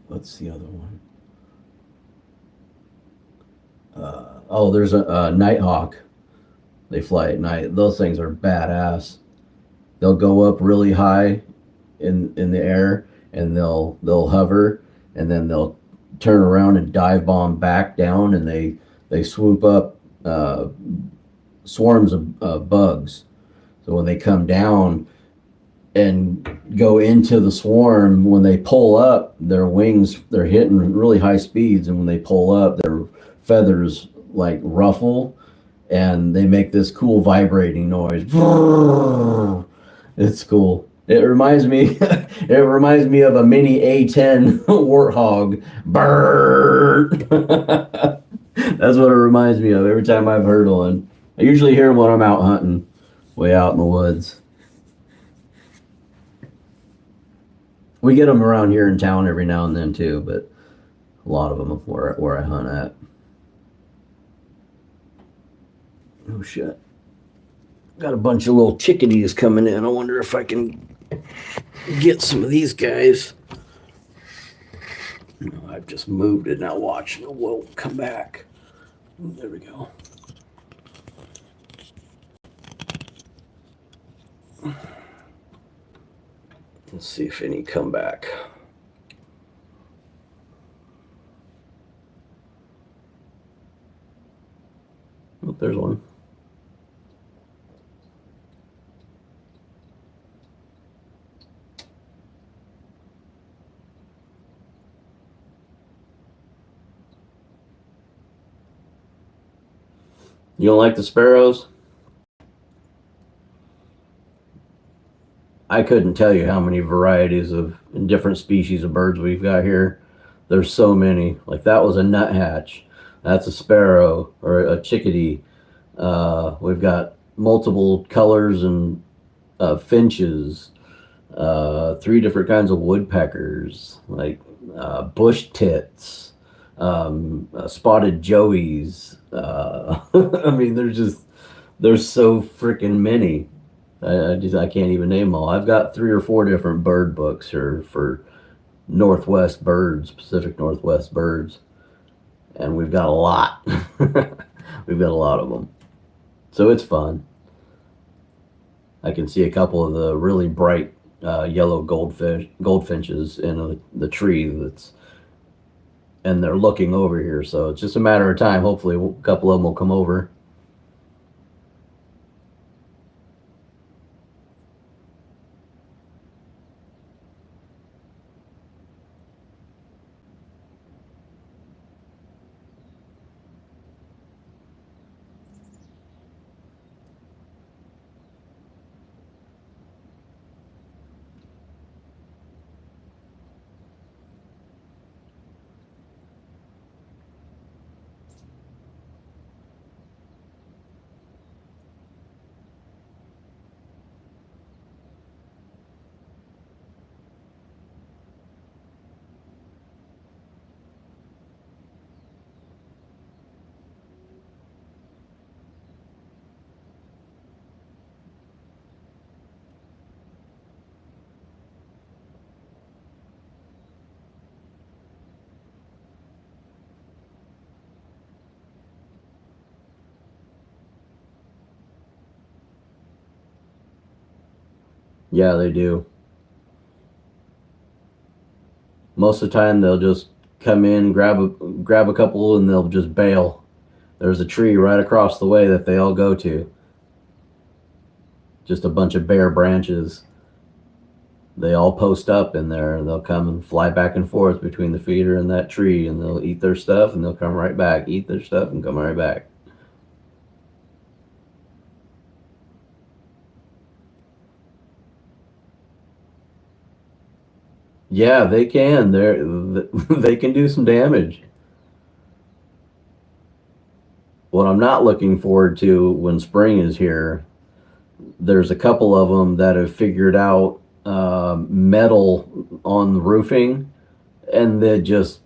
[SPEAKER 2] what's the other one? Oh, there's a night hawk. They fly at night. Those things are badass. They'll go up really high in the air, and they'll hover, and then they'll turn around and dive bomb back down, and they swoop up swarms of bugs. So when they come down and go into the swarm, when they pull up, their wings, they're hitting really high speeds, and when they pull up, their feathers like ruffle, and they make this cool vibrating noise. It's cool. It reminds me it reminds me of a mini A10 warthog. Brrr. That's what it reminds me of every time I've heard one. I usually hear them when I'm out hunting, way out in the woods. We get them around here in town every now and then too, but a lot of them where I hunt at. Oh shit. Got a bunch of little chickadees coming in. I wonder if I can get some of these guys. No, I've just moved it. Now watch. It will come back. There we go. Let's see if any come back. Oh, there's one. You don't like the sparrows? I couldn't tell you how many varieties of different species of birds we've got here. There's so many. Like that was a nuthatch. That's a sparrow or a chickadee. We've got multiple colors and finches, three different kinds of woodpeckers, like bush tits, spotted joeys. I mean, there's so freaking many. I can't even name them all. I've got 3 or 4 different bird books here for Northwest birds, Pacific Northwest birds, and we've got a lot. We've got a lot of them, so it's fun. I can see a couple of the really bright yellow goldfinches in the tree and they're looking over here. So it's just a matter of time. Hopefully, a couple of them will come over. Yeah, they do. Most of the time, they'll just come in, grab a couple, and they'll just bail. There's a tree right across the way that they all go to. Just a bunch of bare branches. They all post up in there, and they'll come and fly back and forth between the feeder and that tree, and they'll eat their stuff, and they'll come right back, eat their stuff, and come right back. Yeah, they can. They can do some damage. What I'm not looking forward to when spring is here, there's a couple of them that have figured out metal on the roofing, and they just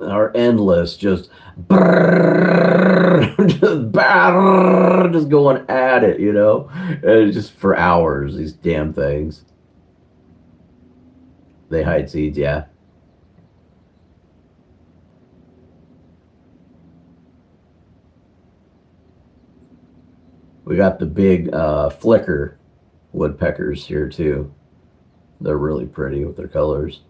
[SPEAKER 2] are endless, just brrr, just, brrr, just going at it, and just for hours. These damn things. They hide seeds, yeah. We got the big flicker woodpeckers here too. They're really pretty with their colors.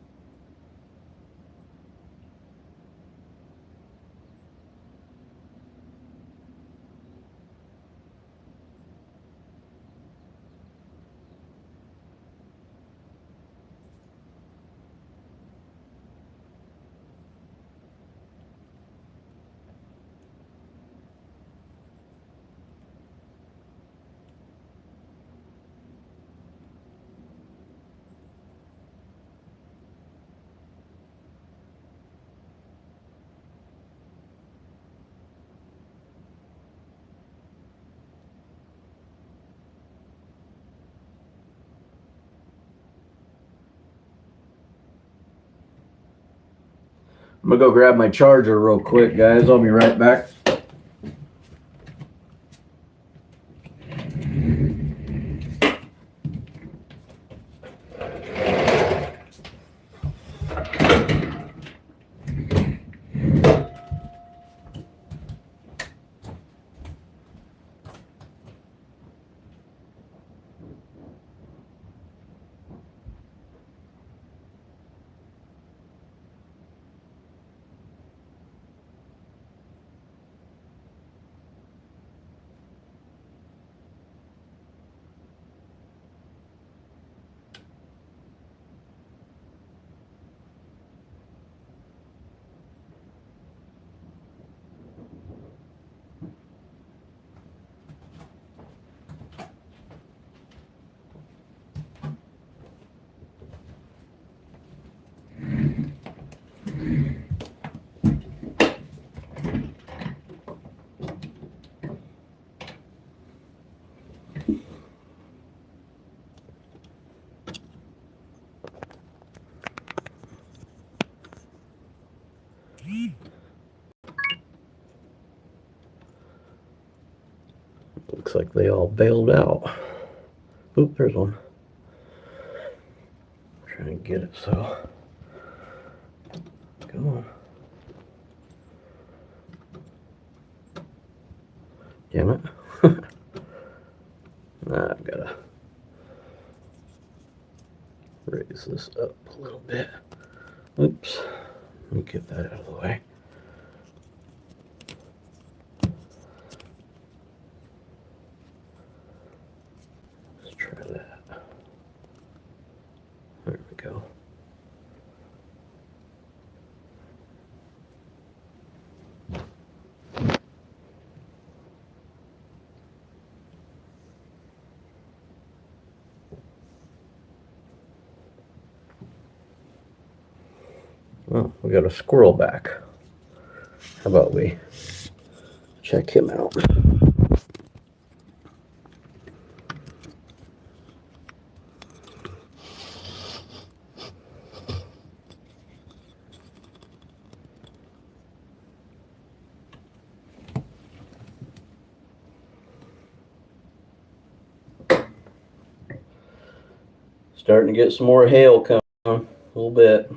[SPEAKER 2] I'm gonna go grab my charger real quick, guys. I'll be right back.
[SPEAKER 1] Looks like they all bailed out. Oop, there's one. Trying to get it so. Come on. Damn it. I've got to raise this up a little bit. Oops. Let me get that out of the way. Let's try that. There we go. Well, we got a squirrel back. How about we check him out? Starting to get some more hail coming, a little bit.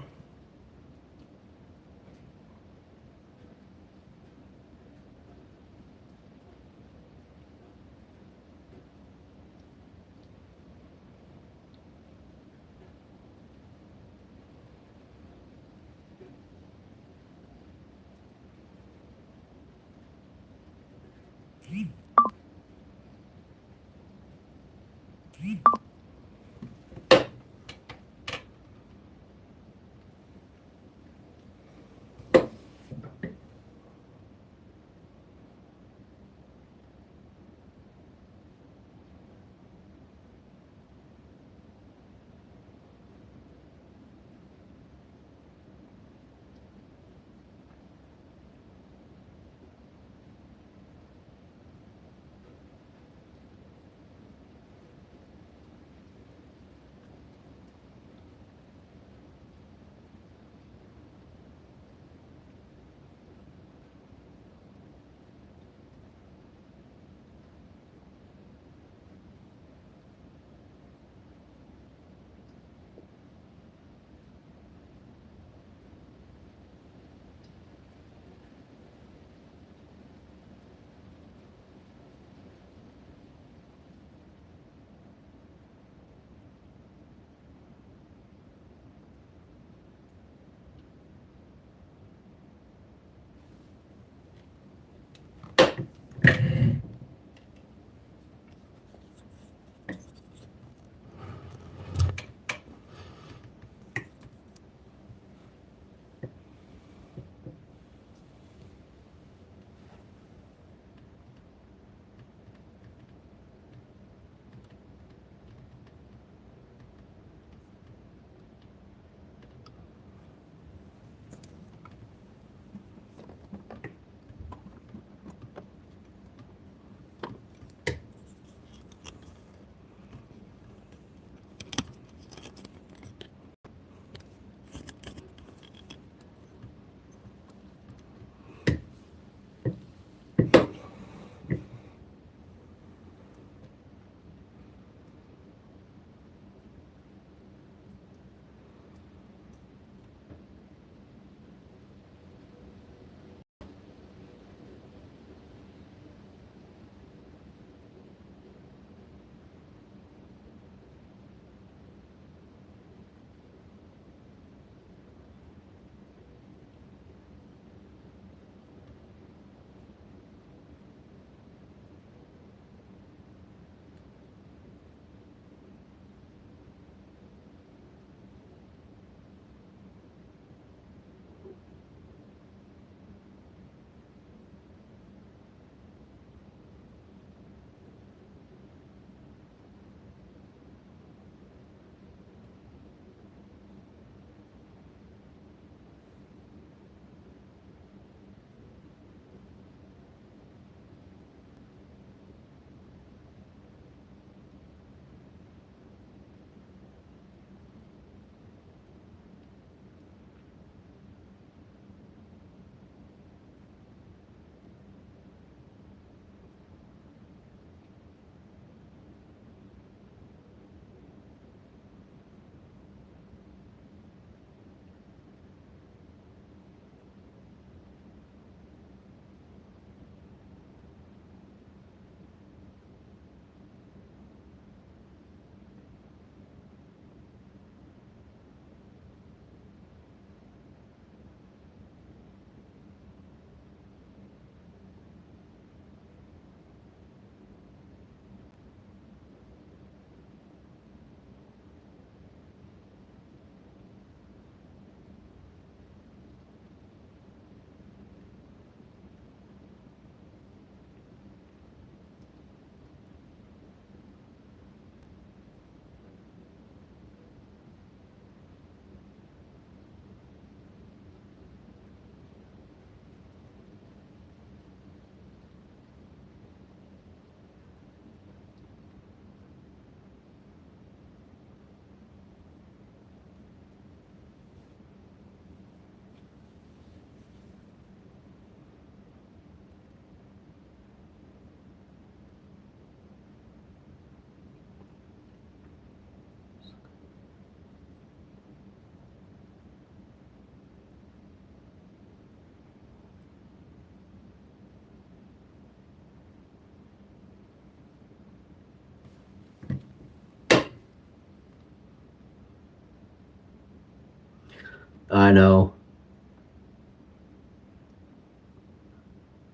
[SPEAKER 2] I know.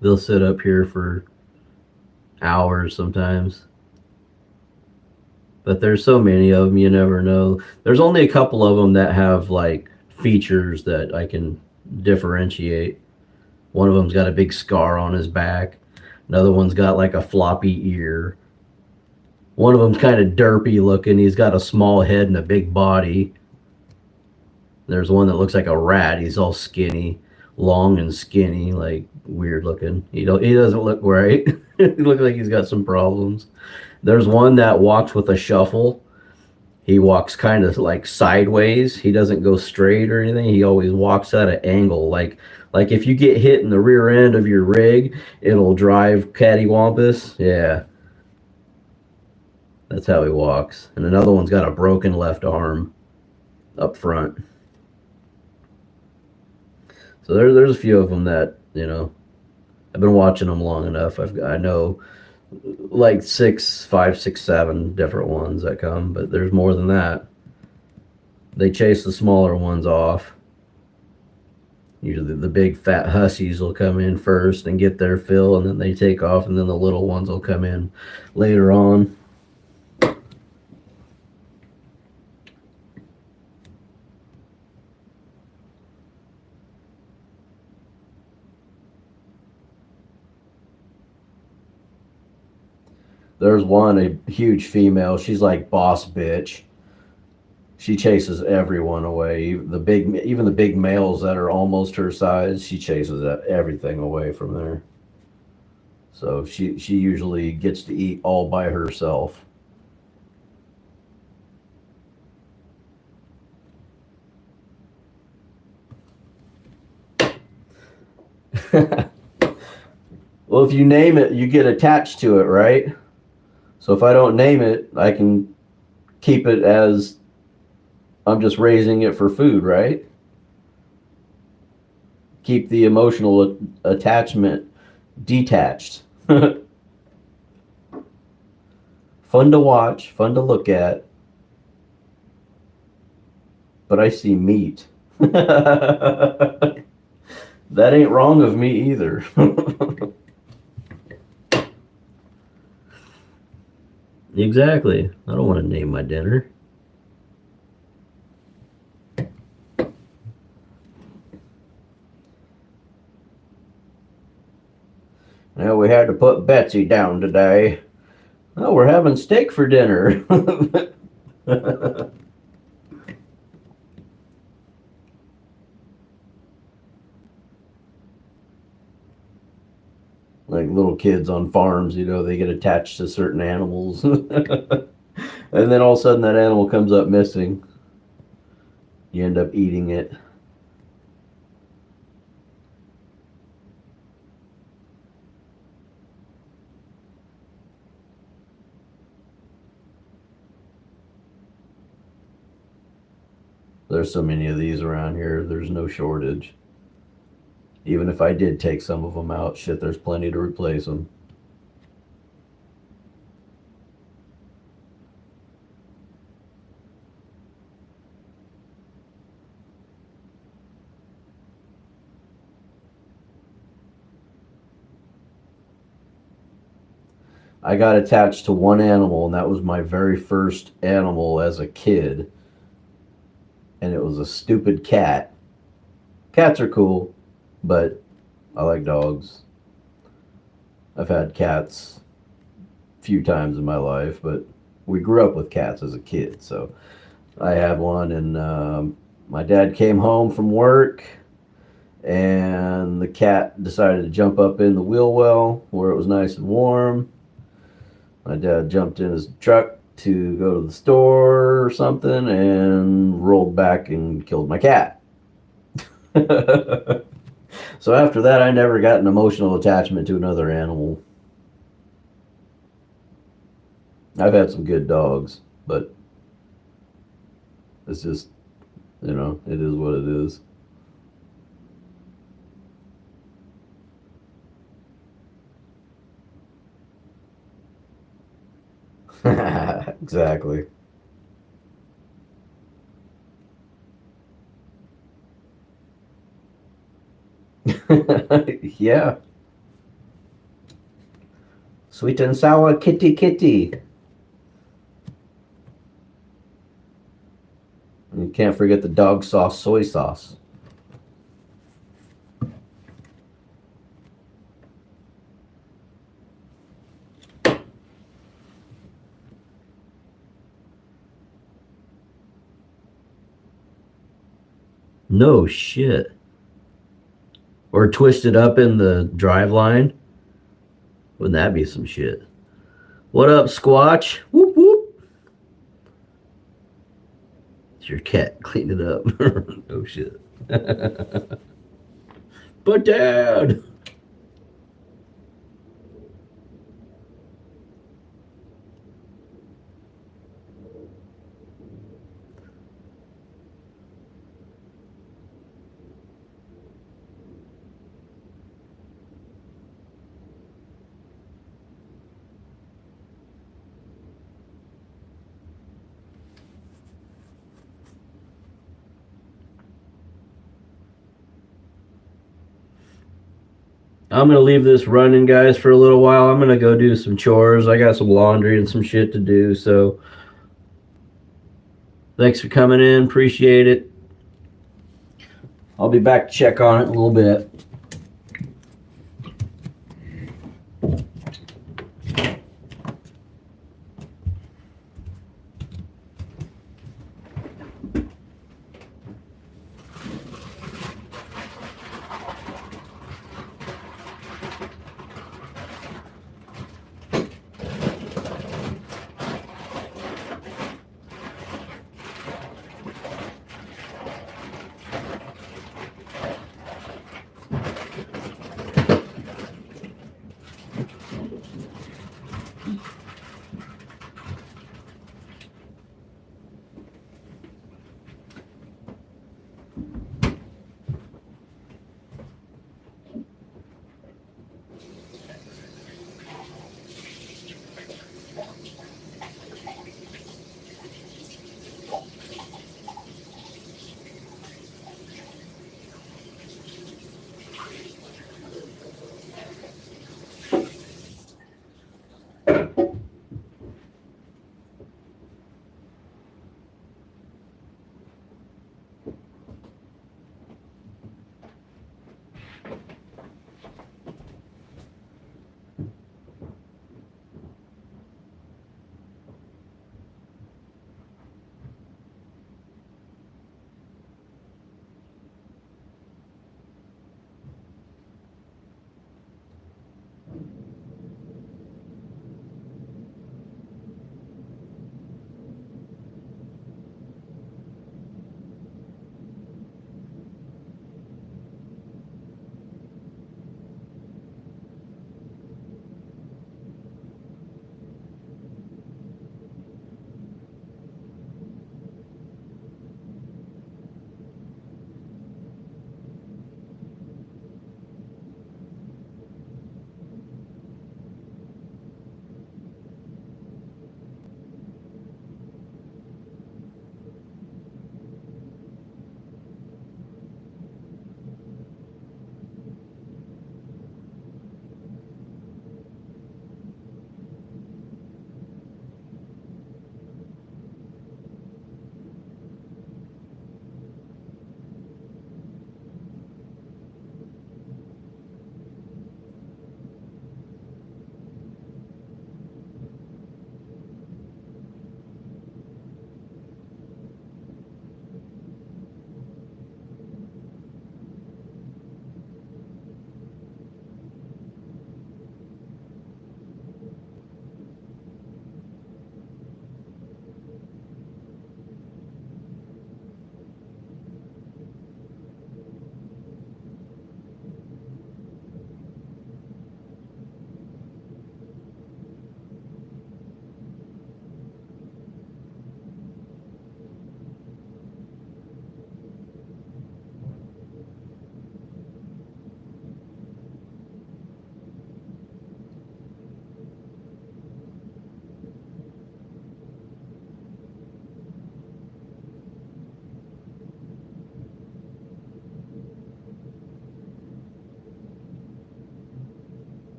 [SPEAKER 2] They'll sit up here for hours sometimes. But there's so many of them, you never know. There's only a couple of them that have like features that I can differentiate. One of them's got a big scar on his back. Another one's got like a floppy ear. One of them's kind of derpy looking. He's got a small head and a big body. There's one that looks like a rat. He's all skinny, long and skinny, like weird looking. He doesn't look right. He looks like he's got some problems. There's one that walks with a shuffle. He walks kind of like sideways. He doesn't go straight or anything. He always walks at an angle. Like if you get hit in the rear end of your rig, it'll drive cattywampus. Yeah, that's how he walks. And another one's got a broken left arm up front. So there's a few of them that I've been watching them long enough. I know like six, five, six, seven different ones that come, but there's more than that. They chase the smaller ones off. Usually the big fat hussies will come in first and get their fill, and then they take off, and then the little ones will come in later on. There's one, a huge female. She's like boss bitch. She chases everyone away. Even the big males that are almost her size, she chases everything away from there. So she usually gets to eat all by herself. Well, if you name it, you get attached to it, right? So if I don't name it, I can keep it as I'm just raising it for food, right? Keep the emotional attachment detached. Fun to watch, fun to look at, but I see meat. That ain't wrong of me either. Exactly. I don't want to name my dinner. Well, we had to put Betsy down today. Oh, we're having steak for dinner. Like little kids on farms, they get attached to certain animals. And then all of a sudden that animal comes up missing. You end up eating it. There's so many of these around here, there's no shortage. Even if I did take some of them out, shit, there's plenty to replace them. I got attached to one animal, and that was my very first animal as a kid. And it was a stupid cat. Cats are cool, but I like dogs. I've had cats a few times in my life, but we grew up with cats as a kid. So I had one, and my dad came home from work, and the cat decided to jump up in the wheel well where it was nice and warm. My dad jumped in his truck to go to the store or something and rolled back and killed my cat. So after that, I never got an emotional attachment to another animal. I've had some good dogs, but it's just, it is what it is. Exactly.
[SPEAKER 1] Yeah. Sweet and sour kitty kitty. And you can't forget the dog sauce, soy sauce. No shit. Or twisted up in the drive line. Wouldn't that be some shit? What up, Squatch? Whoop whoop. It's your cat. Clean it up. Oh shit. But Dad. I'm going to leave this running, guys, for a little while. I'm going to go do some chores. I got some laundry and some shit to do. So thanks for coming in. Appreciate it. I'll be back to check on it in a little bit.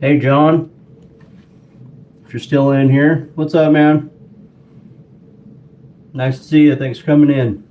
[SPEAKER 1] Hey, John. If you're still in here, what's up, man? Nice to see you. Thanks for coming in.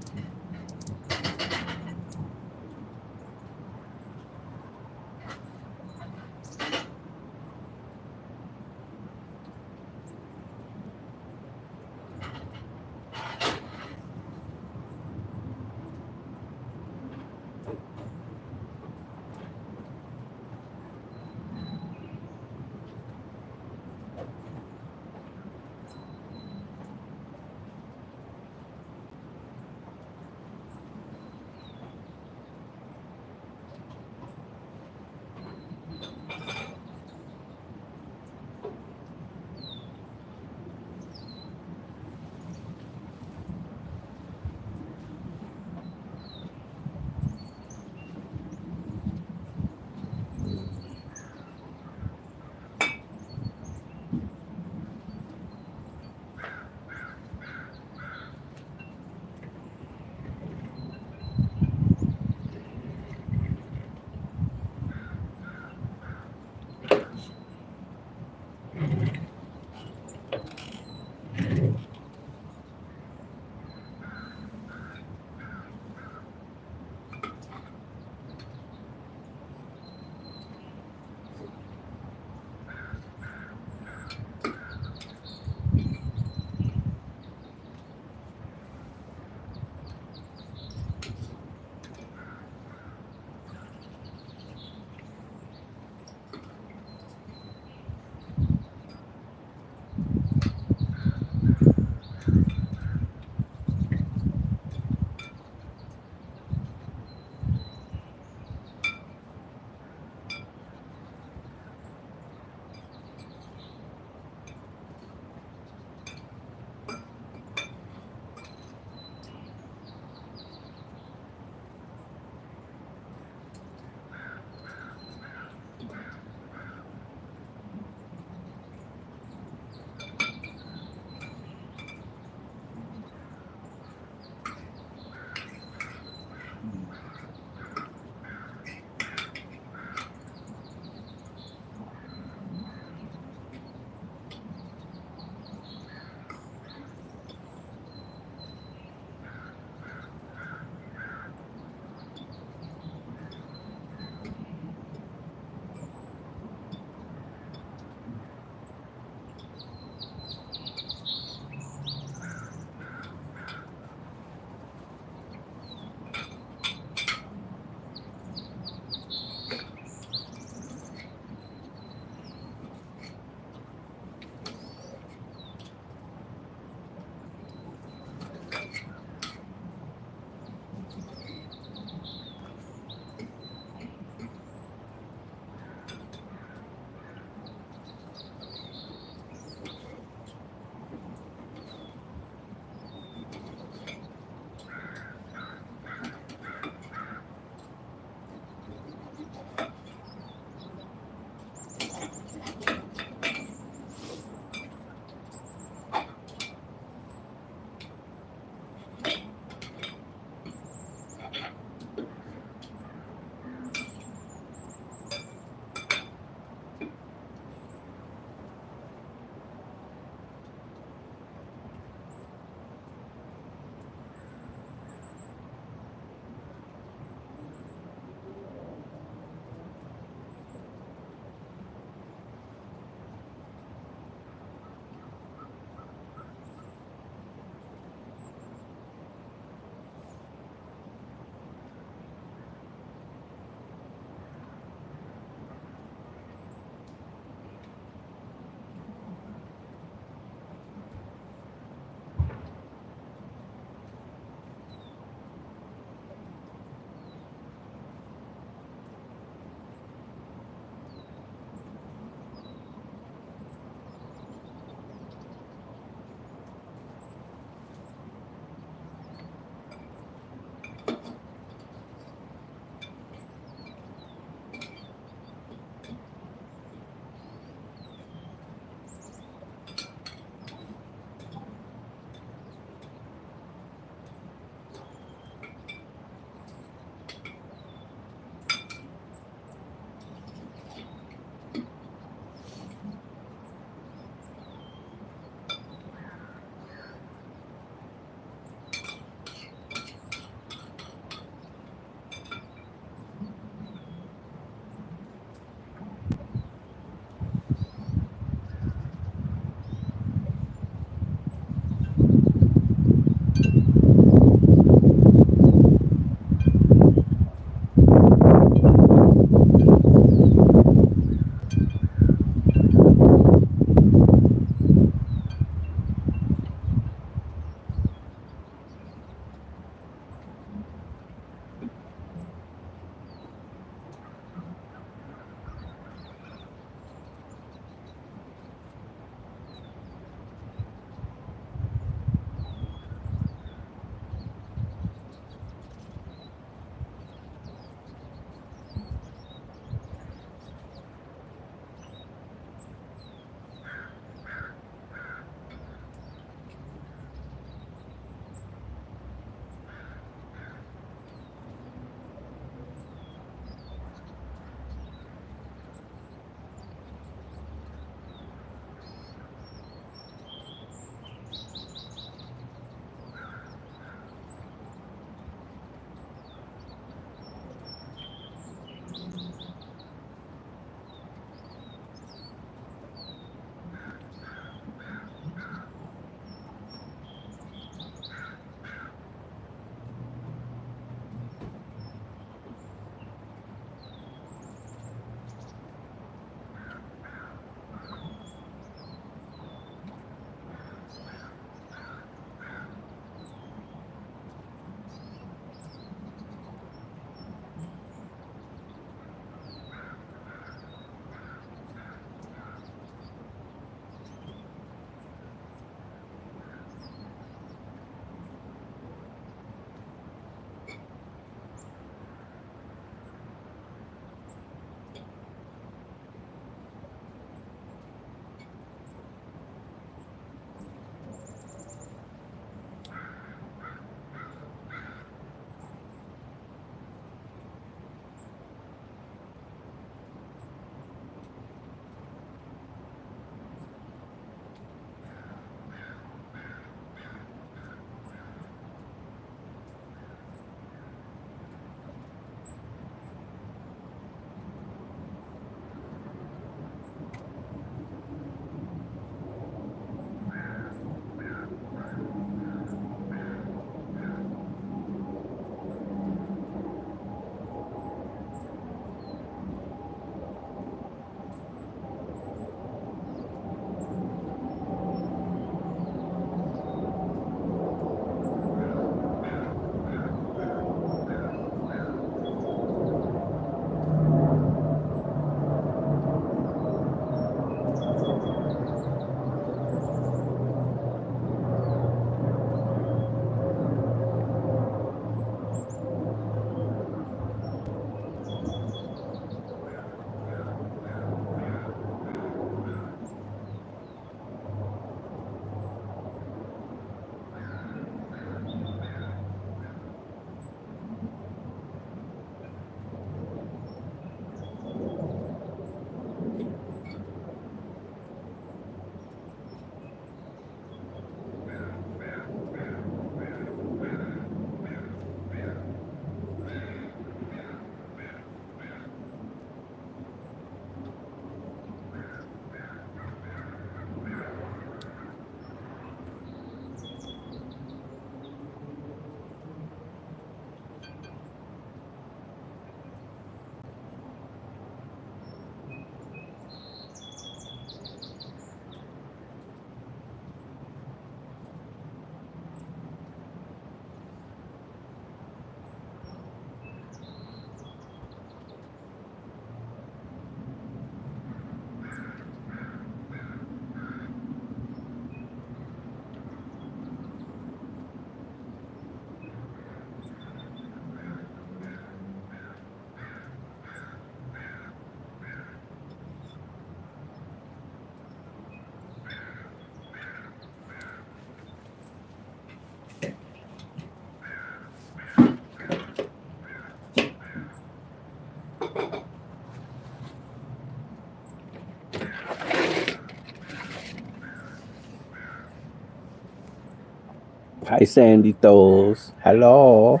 [SPEAKER 1] Hi, Sandy Toes. Hello.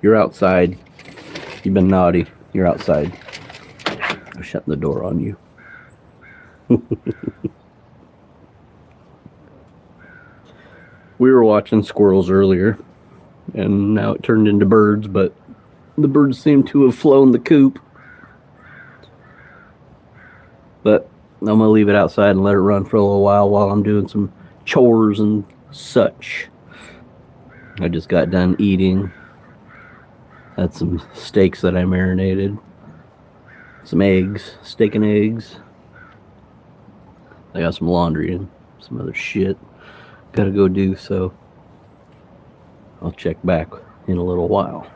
[SPEAKER 1] You're outside. You've been naughty. You're outside. I'm shutting the door on you. We were watching squirrels earlier, and now it turned into birds, but the birds seem to have flown the coop. But I'm going to leave it outside and let it run for a little while I'm doing some chores and such. I just got done eating. Had some steaks that I marinated. Some eggs, steak and eggs. I got some laundry and some other shit gotta go do, so I'll check back in a little while.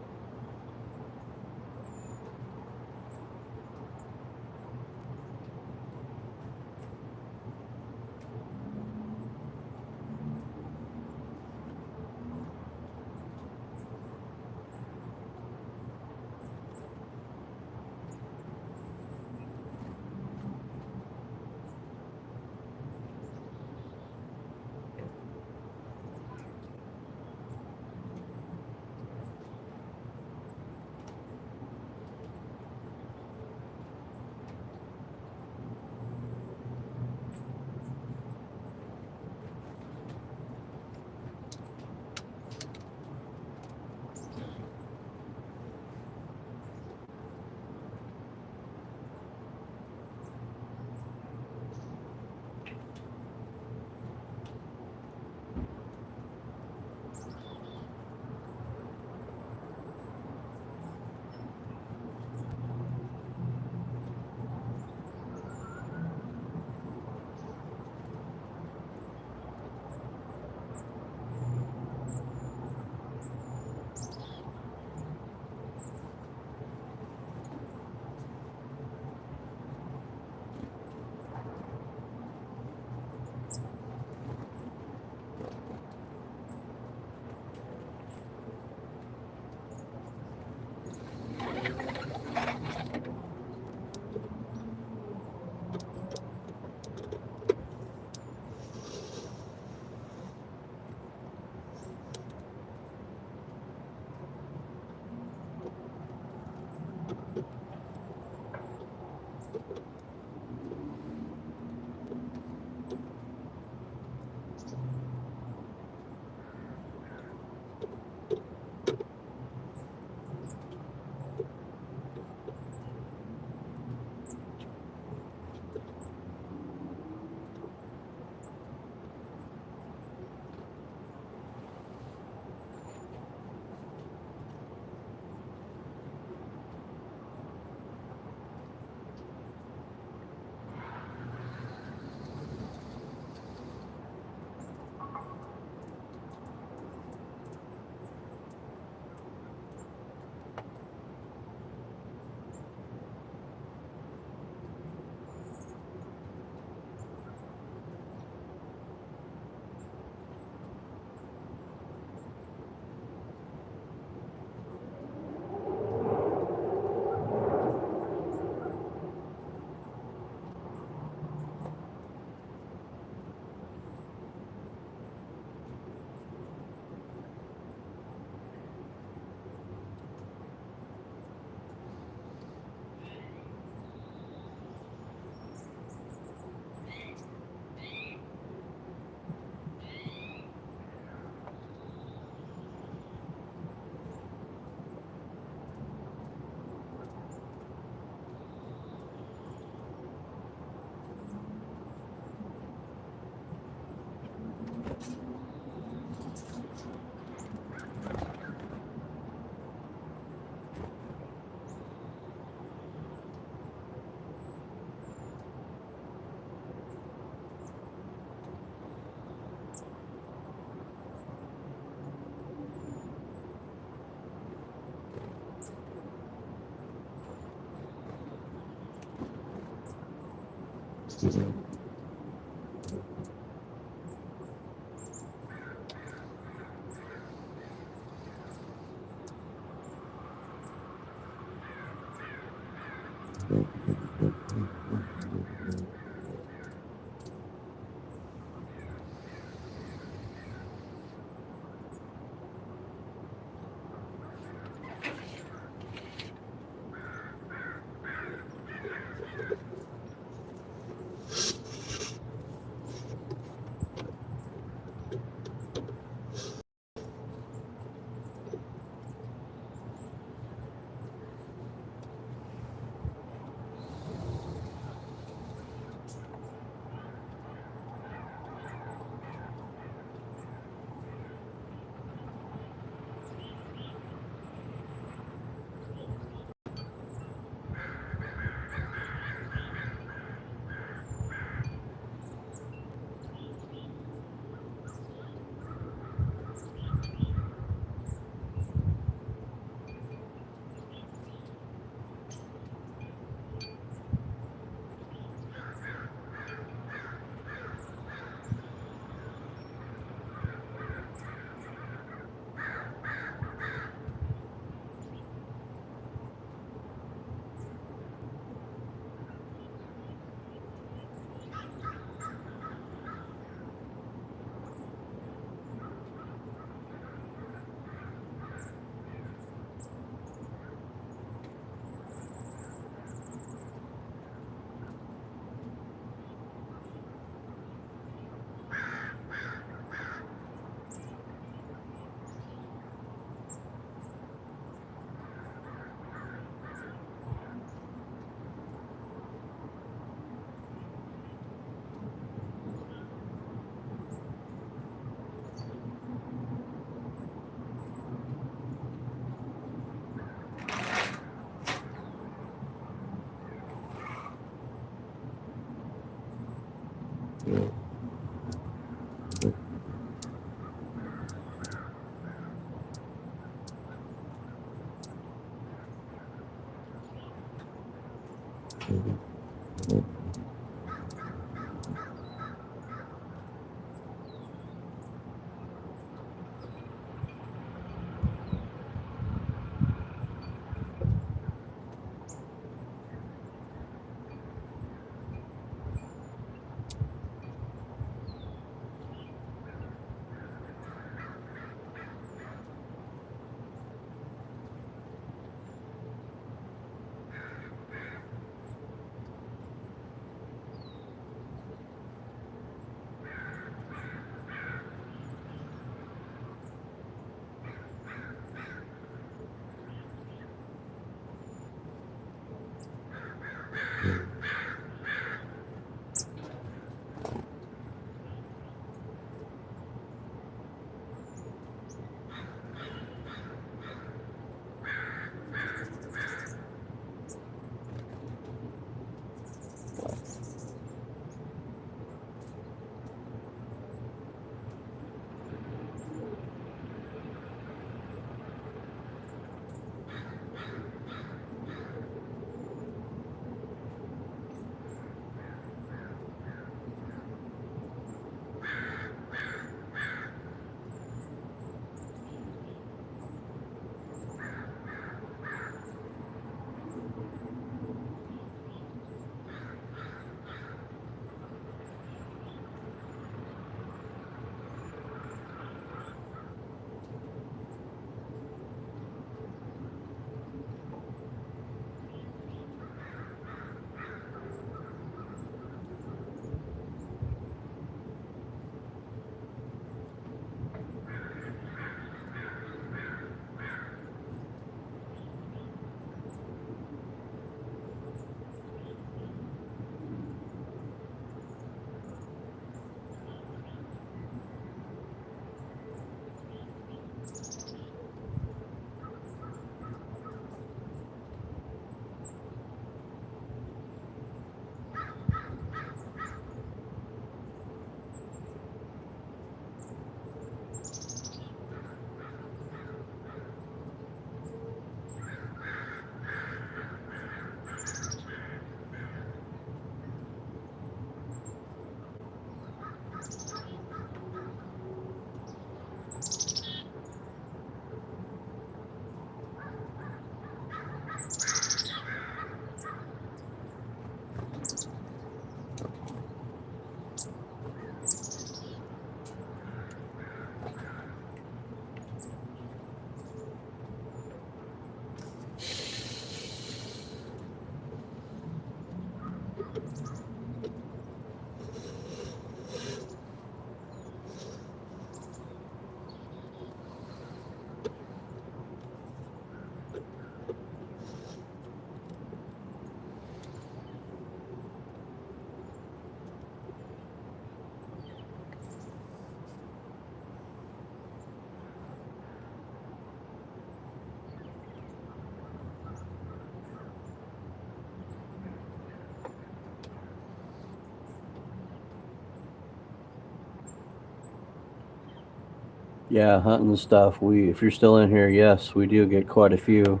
[SPEAKER 3] Yeah, hunting and stuff. If you're still in here, yes, we do get quite a few,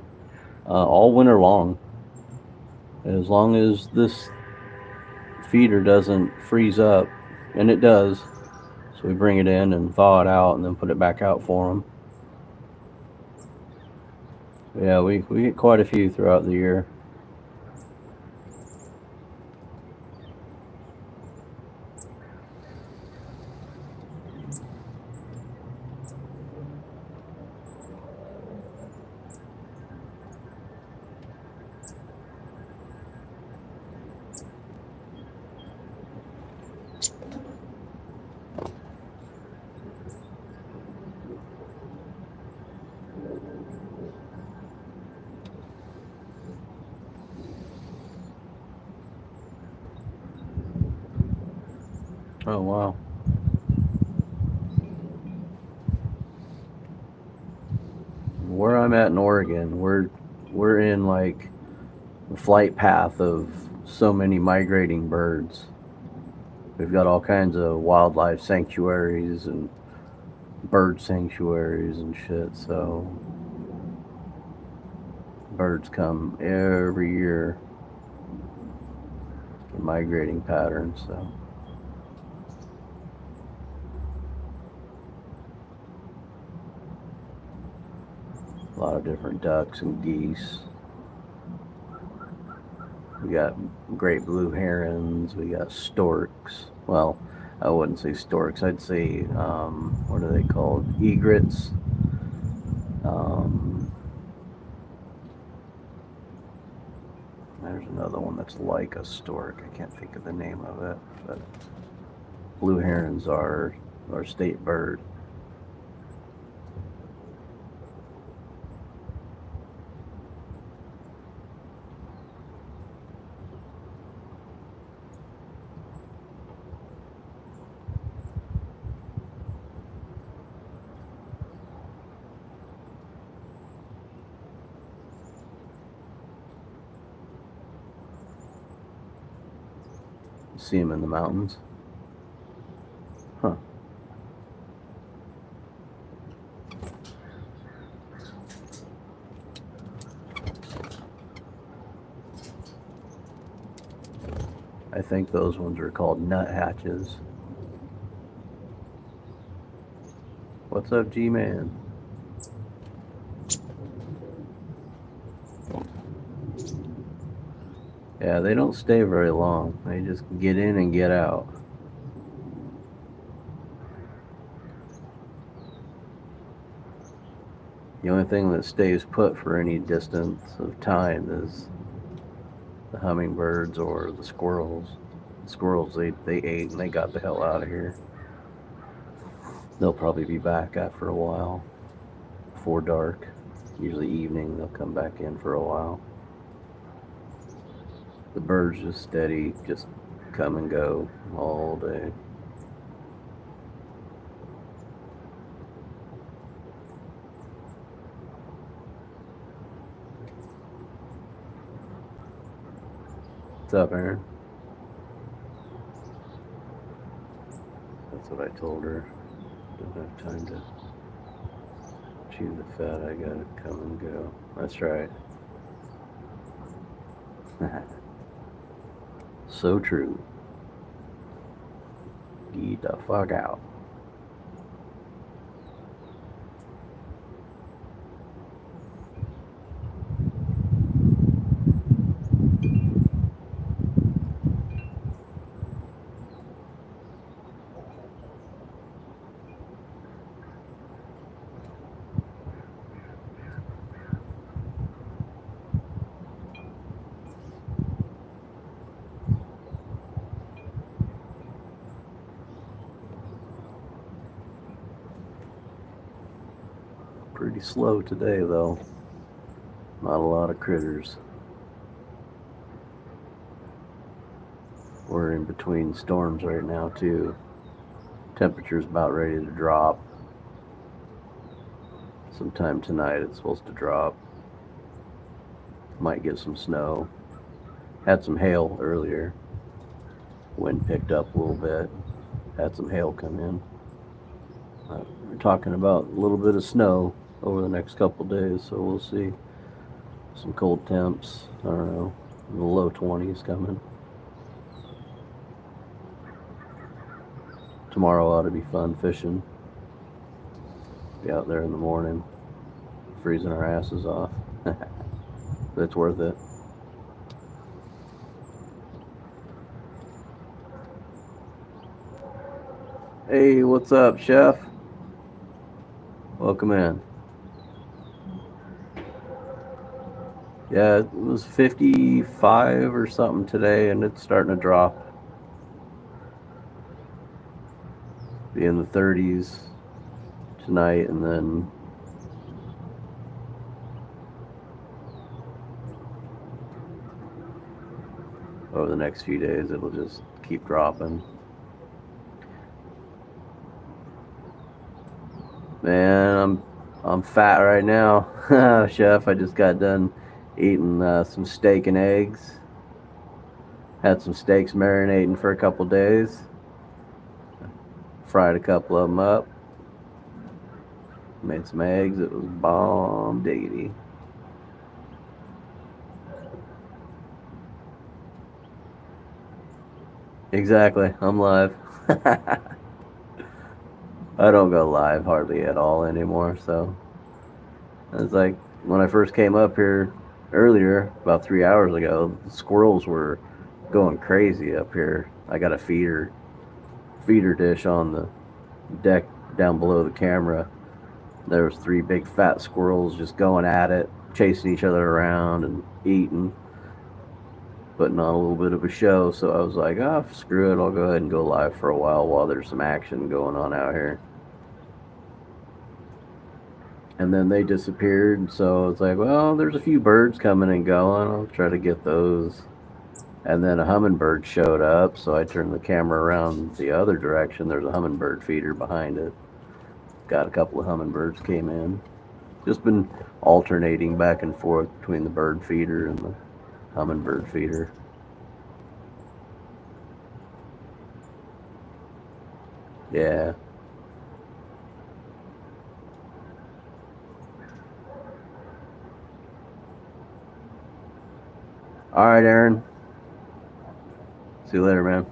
[SPEAKER 3] all winter long. As long as this feeder doesn't freeze up, and it does, so we bring it in and thaw it out, and then put it back out for them. Yeah, we get quite a few throughout the year. Oh wow. Where I'm at in Oregon, we're in like the flight path of so many migrating birds. We've got all kinds of wildlife sanctuaries and bird sanctuaries and shit. So birds come every year in migrating patterns. So a lot of different ducks and geese. We got great blue herons. We got storks. Well, I wouldn't say storks. I'd say what are they called? Egrets. Um, there's another one that's like a stork. I can't think of the name of it, but blue herons are our state bird. You see them in the mountains. Huh. I think those ones are called nuthatches. What's up, G-Man? Yeah, they don't stay very long. They just get in and get out. The only thing that stays put for any distance of time is the hummingbirds or the squirrels. The squirrels, they ate and they got the hell out of here. They'll probably be back after a while, before dark. Usually evening, they'll come back in for a while. The birds just steady, just come and go all day. What's up, Aaron? That's what I told her. Don't have time to chew the fat. I gotta come and go. That's right. So true. Get the fuck out. Pretty slow today, though. Not a lot of critters. We're in between storms right now, too. Temperature's about ready to drop. Sometime tonight it's supposed to drop. Might get some snow. Had some hail earlier. Wind picked up a little bit. Had some hail come in. We're talking about a little bit of snow over the next couple days, so we'll see. Some cold temps. I don't know, the low 20s coming. Tomorrow ought to be fun fishing. Be out there in the morning, freezing our asses off. But it's worth it. Hey, what's up, Chef? Welcome in. Yeah, it was 55 or something today, and it's starting to drop. Be in the 30s tonight, and then over the next few days, it'll just keep dropping. Man, I'm fat right now, Chef. I just got done eating some steak and eggs. Had some steaks marinating for a couple days. Fried a couple of them up. Made some eggs. It was bomb diggity. Exactly. I'm live. I don't go live hardly at all anymore. So it's like when I first came up here earlier, about 3 hours ago, the squirrels were going crazy up here. I got a feeder dish on the deck down below the camera. There was 3 big fat squirrels just going at it, chasing each other around and eating, putting on a little bit of a show. So I was like, oh, screw it, I'll go ahead and go live for a while there's some action going on out here. And then they disappeared, so it's like, well, there's a few birds coming and going. I'll try to get those. And then a hummingbird showed up, so I turned the camera around the other direction. There's a hummingbird feeder behind it. Got a couple of hummingbirds came in. Just been alternating back and forth between the bird feeder and the hummingbird feeder. Yeah. All right, Aaron. See you later, man.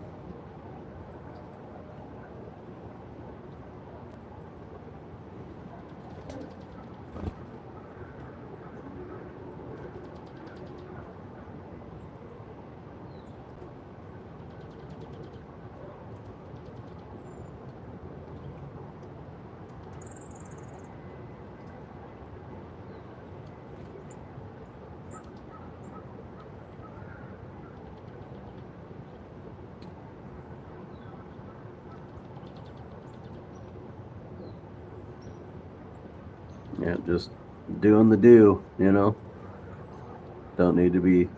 [SPEAKER 3] Yeah, just doing the do. Don't need to be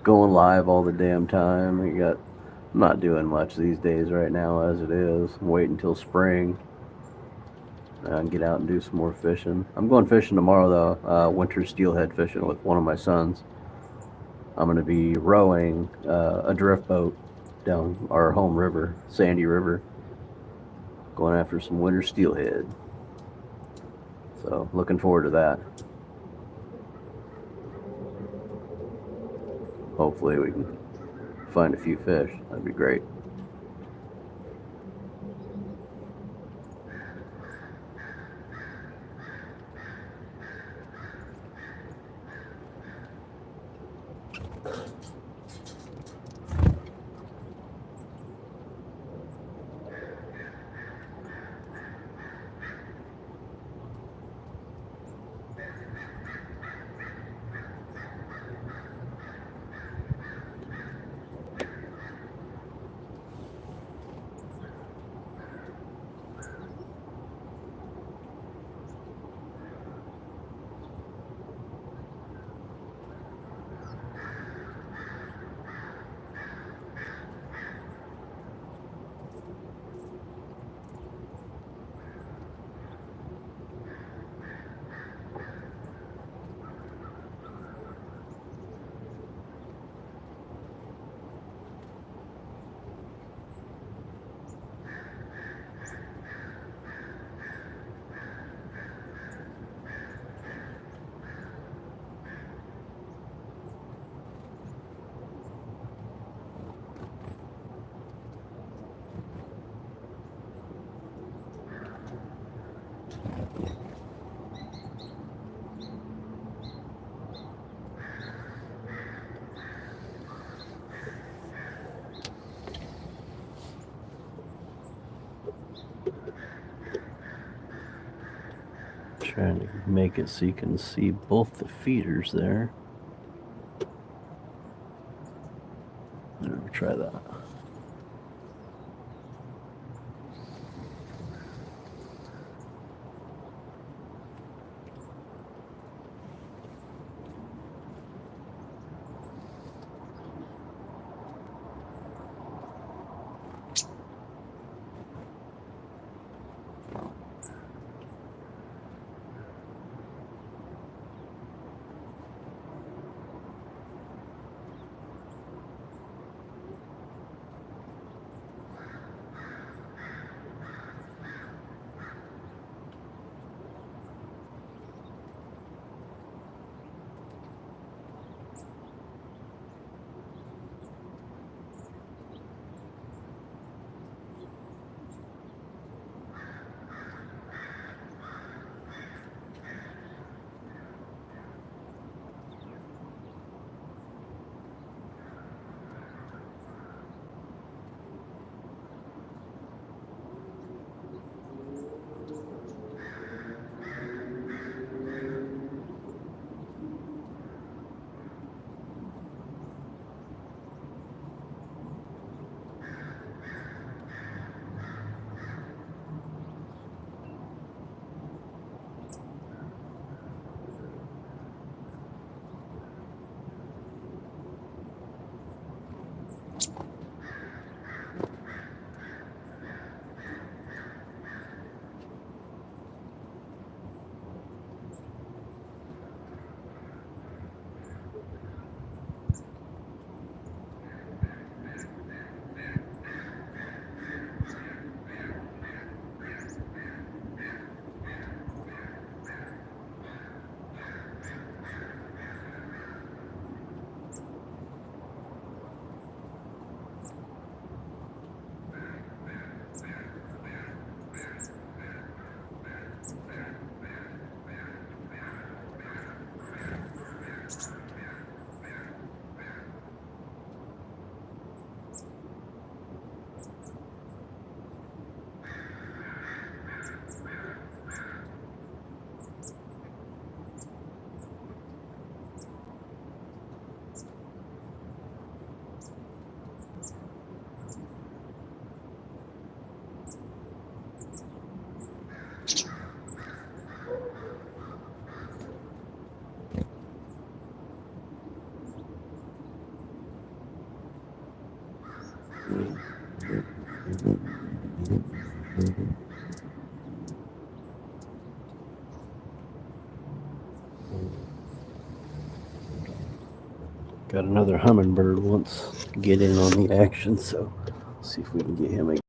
[SPEAKER 3] going live all the damn time. I'm not doing much these days right now as it is. I'm waiting until spring and get out and do some more fishing. I'm going fishing tomorrow though, winter steelhead fishing with one of my sons. I'm going to be rowing a drift boat down our home river, Sandy River, going after some winter steelhead. So looking forward to that. Hopefully we can find a few fish. That'd be great. Trying to make it so you can see both the feeders there. Let me try that. Got another hummingbird wants to get in on the action, so see if we can get him again.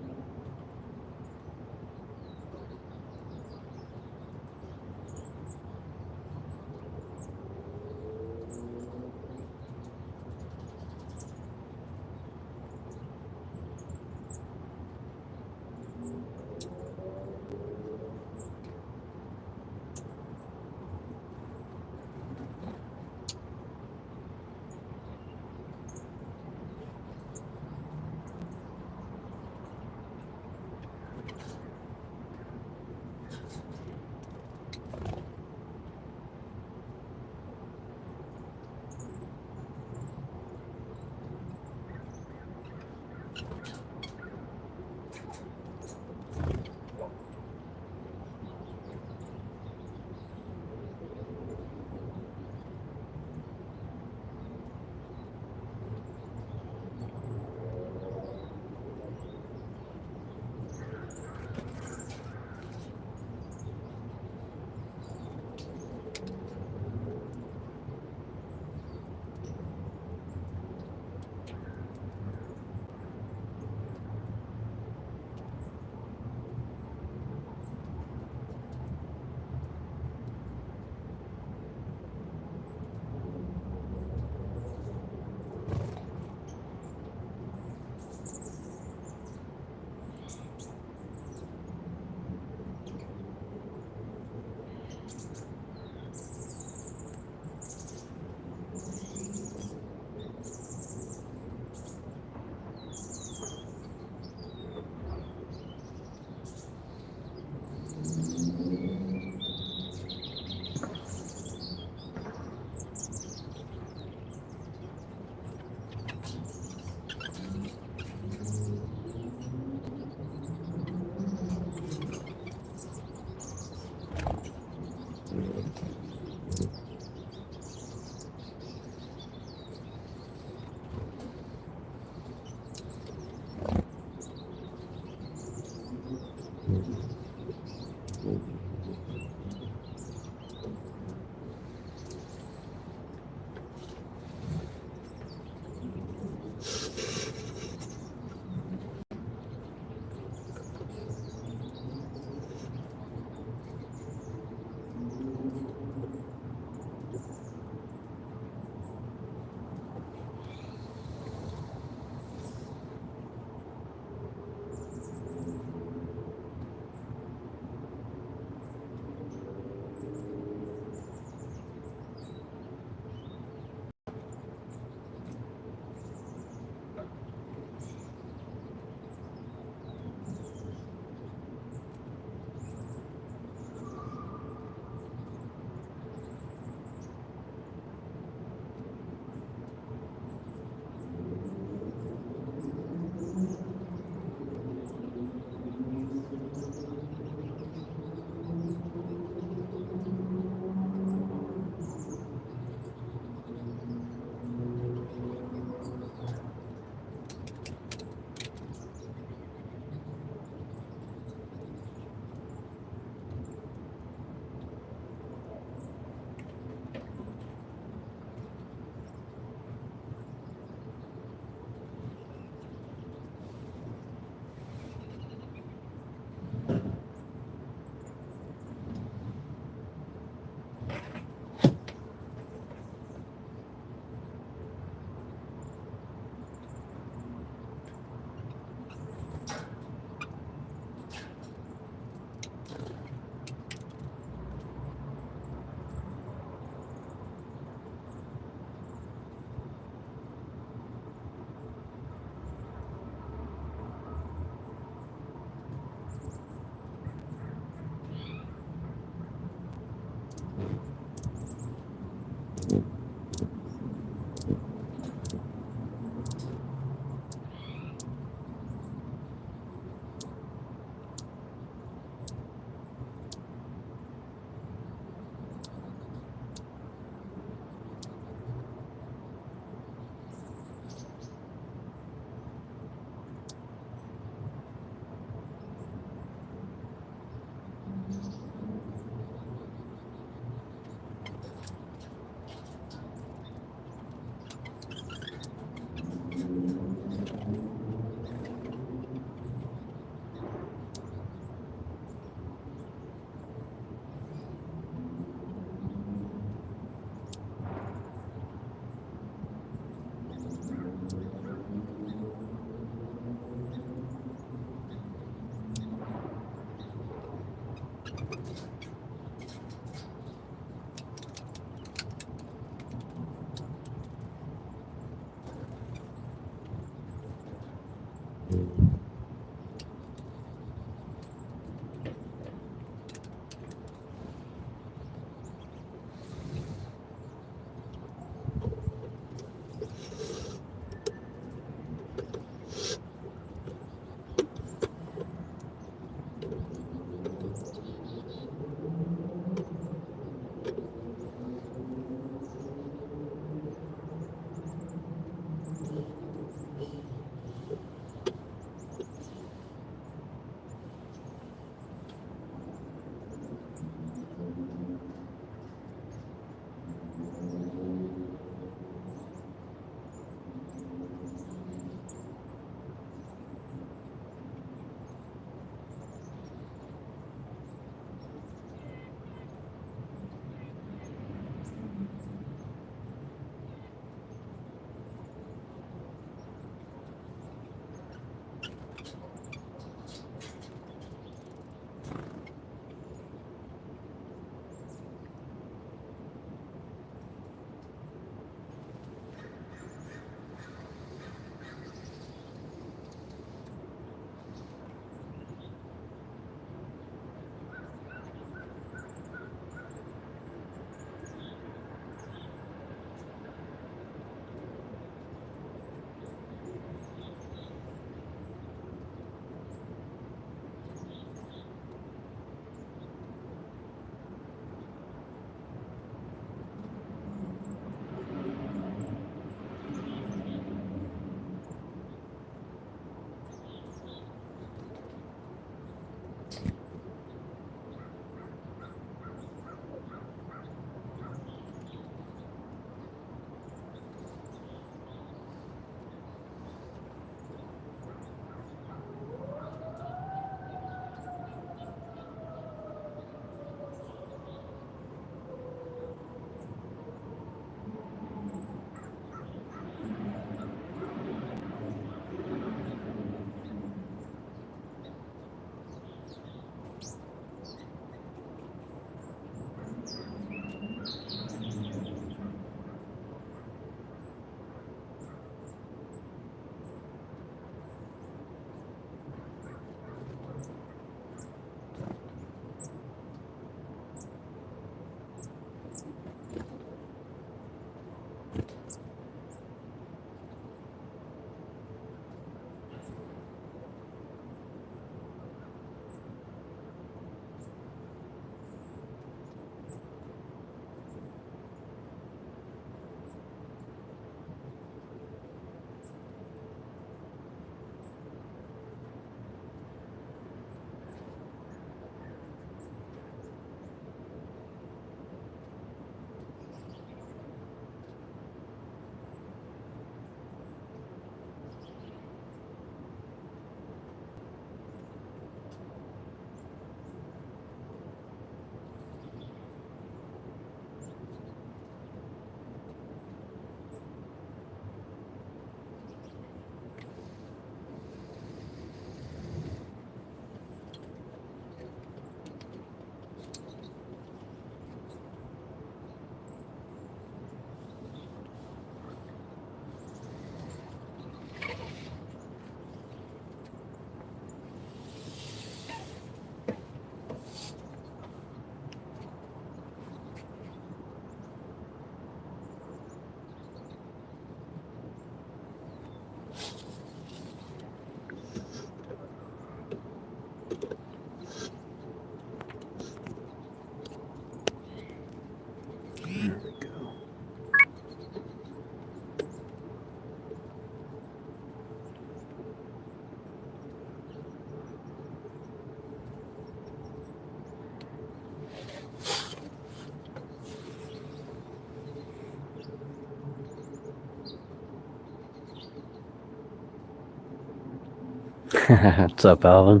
[SPEAKER 3] What's up, Alvin?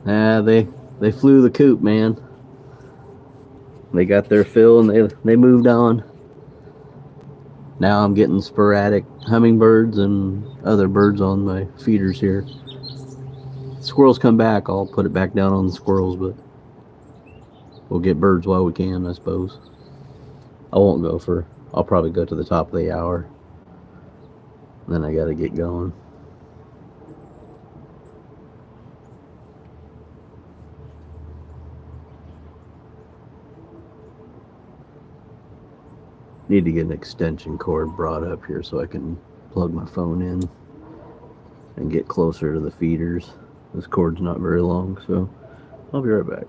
[SPEAKER 3] They flew the coop, man. They got their fill and they moved on. Now I'm getting sporadic hummingbirds and other birds on my feeders here. Squirrels come back, I'll put it back down on the squirrels, but we'll get birds while we can, I suppose. I'll probably go to the top of the hour. Then I gotta get going. Need to get an extension cord brought up here so I can plug my phone in and get closer to the feeders. This cord's not very long, so I'll be right back.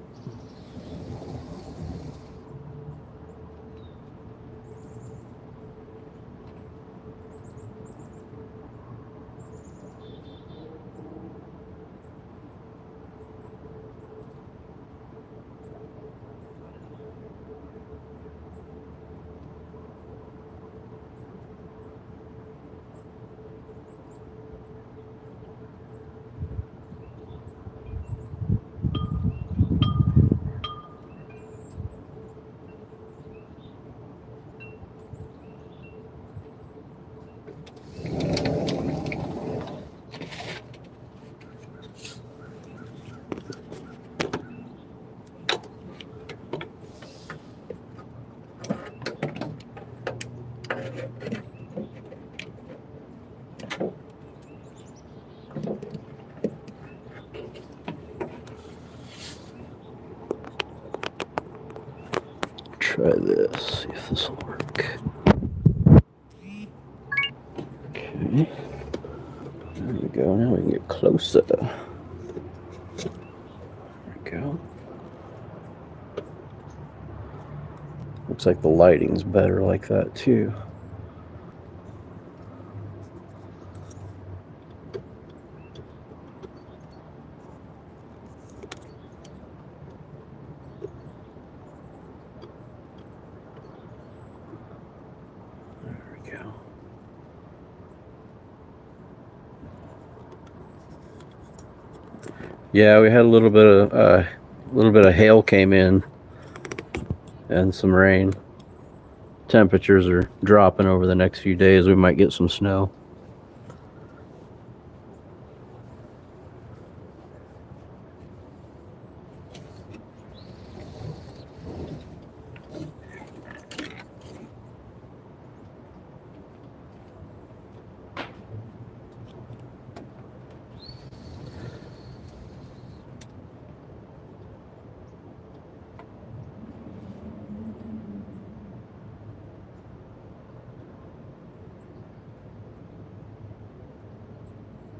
[SPEAKER 3] Try this, see if this will work. Okay. There we go. Now we can get closer. There we go. Looks like the lighting's better like that too. There we go. Yeah, we had a little bit of hail came in and some rain. Temperatures are dropping over the next few days. We might get some snow.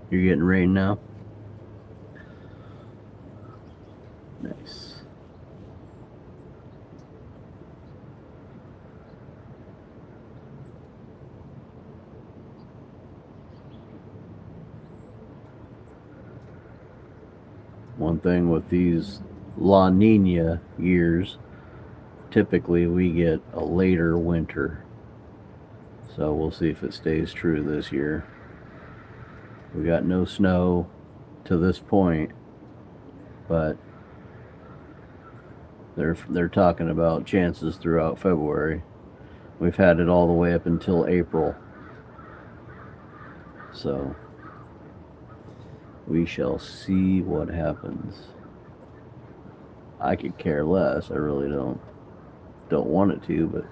[SPEAKER 3] You're getting rain now? Nice. One thing with these La Nina years, typically we get a later winter. So we'll see if it stays true this year. We got no snow to this point, but they're talking about chances throughout February. We've had it all the way up until April. So we shall see what happens. I could care less. I really don't want it to, but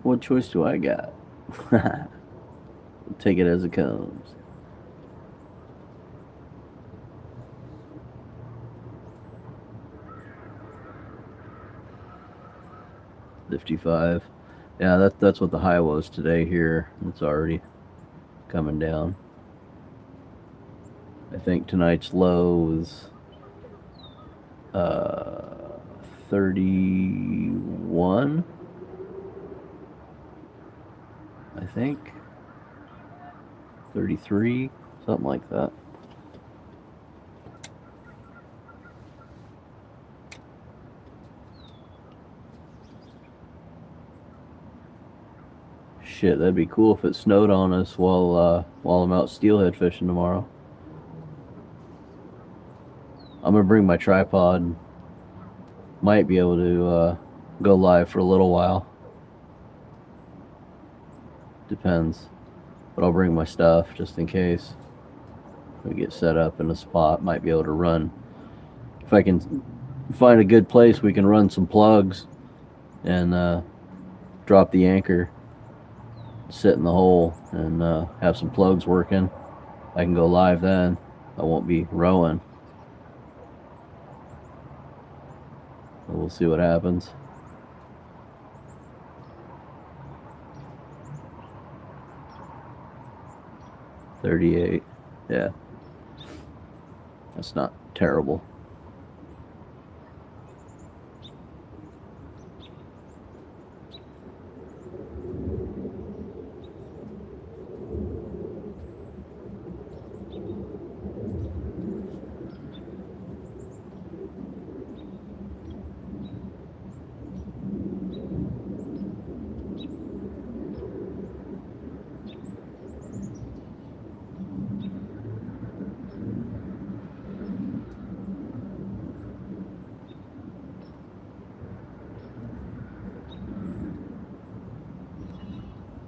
[SPEAKER 3] what choice do I got? Take it as it comes. $55. Yeah, that's what the high was today here. It's already coming down. I think tonight's low is 31. I think 33, something like that. Shit, that'd be cool if it snowed on us while I'm out steelhead fishing tomorrow. I'm gonna bring my tripod. Might be able to go live for a little while. Depends. But I'll bring my stuff just in case. We get set up in a spot. Might be able to run. If I can find a good place, we can run some plugs and drop the anchor, sit in the hole, and have some plugs working. I can go live then. I won't be rowing. We'll see what happens. $38. Yeah. That's not terrible.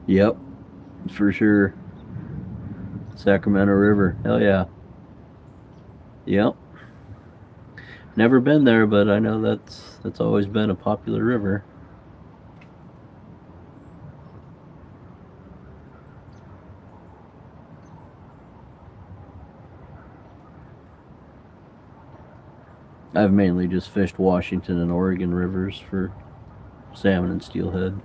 [SPEAKER 3] Yep, for sure. Sacramento River. Hell yeah. Yep. Never been there, but I know that's always been a popular river. I've mainly just fished Washington and Oregon rivers for salmon and steelhead.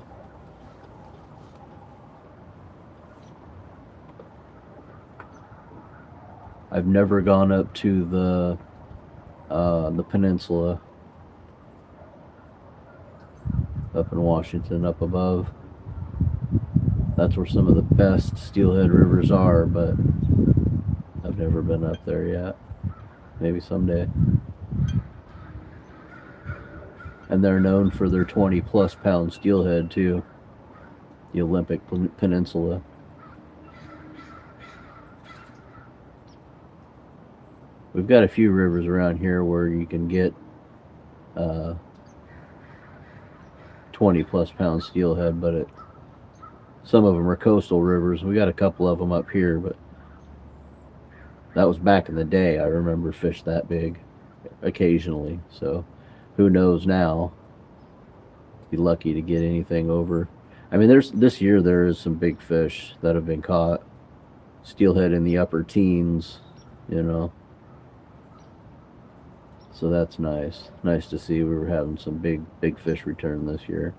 [SPEAKER 3] I've never gone up to the peninsula up in Washington, up above. That's where some of the best steelhead rivers are, but I've never been up there yet. Maybe someday. And they're known for their 20-plus pound steelhead too. The Olympic Peninsula. We've got a few rivers around here where you can get 20-plus pound steelhead, but some of them are coastal rivers. We got a couple of them up here, but that was back in the day. I remember fish that big occasionally. So who knows now? Be lucky to get anything over. I mean, this year there is some big fish that have been caught. Steelhead in the upper teens, you know. So that's nice. Nice to see we were having some big fish return this year.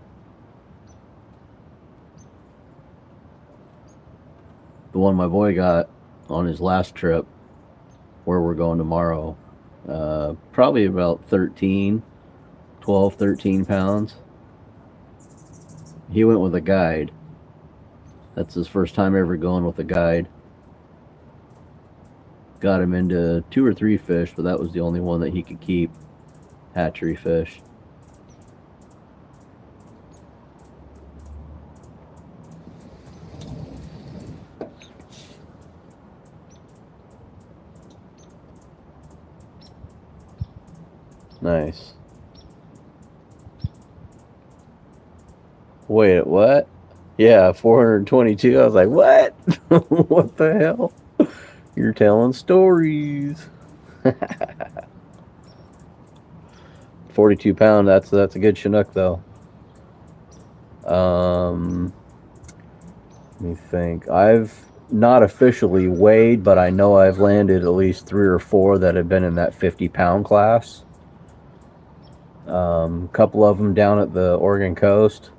[SPEAKER 3] The one my boy got on his last trip, where we're going tomorrow, probably about 13 pounds. He went with a guide. That's his first time ever going with a guide. Got him into 2 or 3 fish, but that was the only one that he could keep. Hatchery fish. Nice. Wait, what? Yeah, 422. I was like, what? What the hell? You're telling stories. 42 pound, that's a good Chinook though. Let me think. I've not officially weighed, but I know I've landed at least 3 or 4 that have been in that 50-pound class. Couple of them down at the Oregon coast.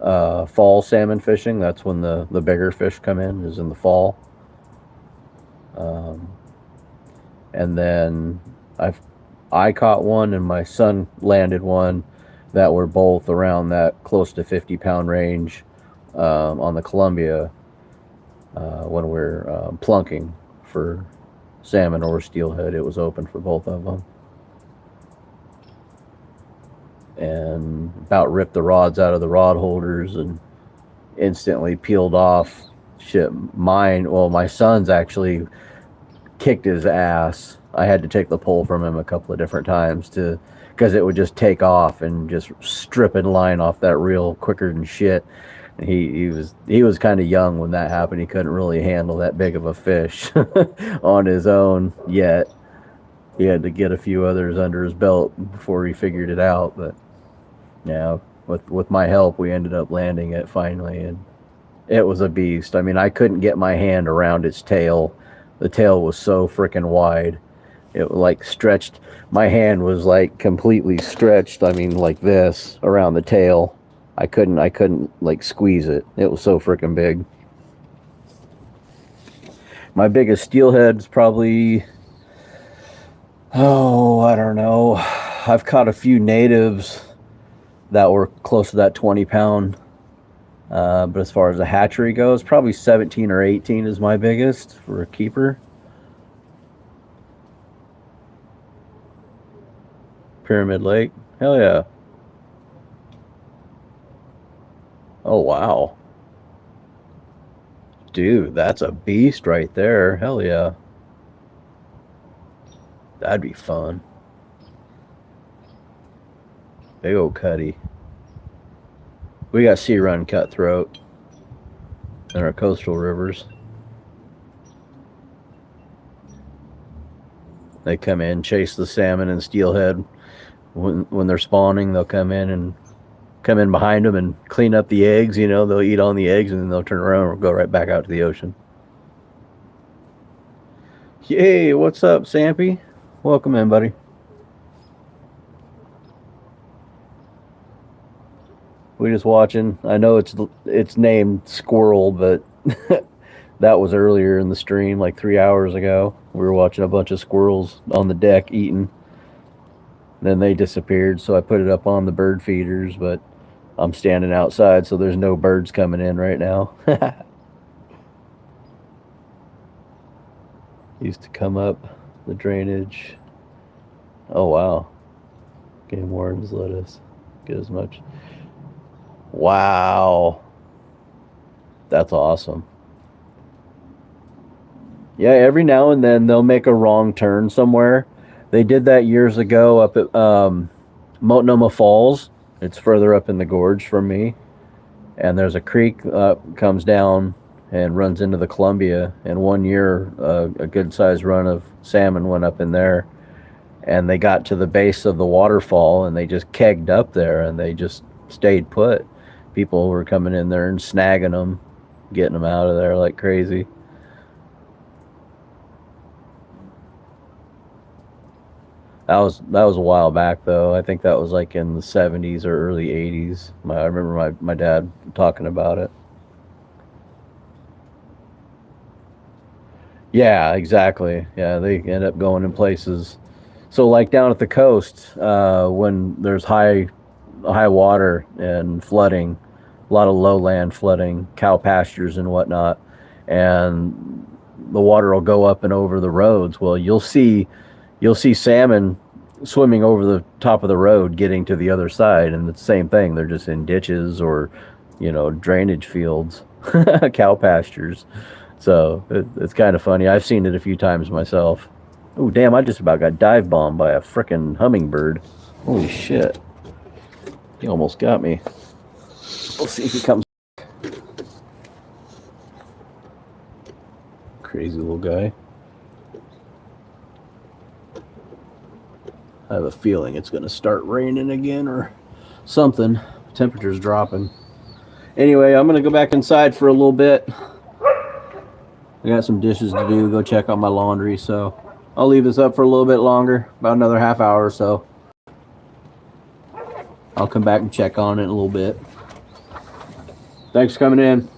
[SPEAKER 3] Fall salmon fishing, that's when the bigger fish come in, is in the fall. And then I caught one and my son landed one that were both around that close to 50-pound range on the Columbia when we're plunking for salmon or steelhead. It was open for both of them. And about ripped the rods out of the rod holders and instantly peeled off. Shit, my son's actually kicked his ass. I had to take the pole from him a couple of different times because it would just take off and just strip and line off that reel quicker than shit. And he was kind of young when that happened. He couldn't really handle that big of a fish on his own yet. He had to get a few others under his belt before he figured it out. But yeah, with my help, we ended up landing it finally, and it was a beast. I mean, I couldn't get my hand around its tail. The tail was so freaking wide. It like stretched. My hand was like completely stretched. I mean, like this around the tail. I couldn't like squeeze it. It was so freaking big. My biggest steelhead's probably, oh, I don't know. I've caught a few natives that were close to that 20-pound. But as far as the hatchery goes, probably 17 or 18 is my biggest for a keeper. Pyramid Lake. Hell yeah. Oh, wow. Dude, that's a beast right there. Hell yeah. That'd be fun. Big old cutty. We got sea run cutthroat in our coastal rivers. They come in, chase the salmon and steelhead. When they're spawning, they'll come in behind them and clean up the eggs. You know, they'll eat on the eggs and then they'll turn around and go right back out to the ocean. Hey, what's up, Sampy? Welcome in, buddy. We just watching. I know it's named Squirrel, but that was earlier in the stream, like 3 hours ago. We were watching a bunch of squirrels on the deck eating. Then they disappeared, so I put it up on the bird feeders, but I'm standing outside, so there's no birds coming in right now. Used to come up the drainage. Oh, wow. Game wardens let us get as much. Wow. That's awesome. Yeah, every now and then they'll make a wrong turn somewhere. They did that years ago up at Multnomah Falls. It's further up in the gorge from me. And there's a creek comes down and runs into the Columbia. And one year, a good-sized run of salmon went up in there. And they got to the base of the waterfall, and they just kegged up there, and they just stayed put. People were coming in there and snagging them, getting them out of there like crazy. That was a while back, though. I think that was like in the 70s or early 80s. I remember my dad talking about it. Yeah, exactly. Yeah, they end up going in places. So like down at the coast, when there's high water and flooding, a lot of lowland flooding, cow pastures and whatnot, and the water will go up and over the roads. Well, you'll see salmon swimming over the top of the road getting to the other side, and it's the same thing. They're just in ditches or, drainage fields, cow pastures. So it's kind of funny. I've seen it a few times myself. Oh, damn, I just about got dive bombed by a frickin' hummingbird. Holy shit. He almost got me. We'll see if he comes. Crazy little guy. I have a feeling it's going to start raining again or something. Temperature's dropping. Anyway, I'm going to go back inside for a little bit. I got some dishes to do, go check on my laundry, so I'll leave this up for a little bit longer, about another half hour or so. I'll come back and check on it in a little bit. Thanks for coming in.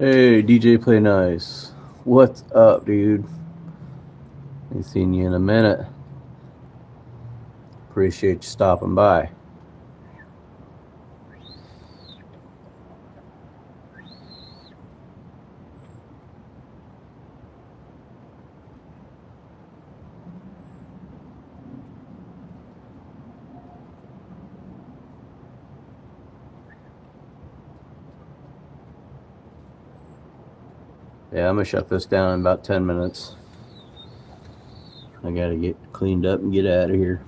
[SPEAKER 3] Hey, DJ Play Nice. What's up, dude? Ain't seen you in a minute. Appreciate you stopping by. Yeah, I'm gonna shut this down in about 10 minutes. I gotta get cleaned up and get out of here.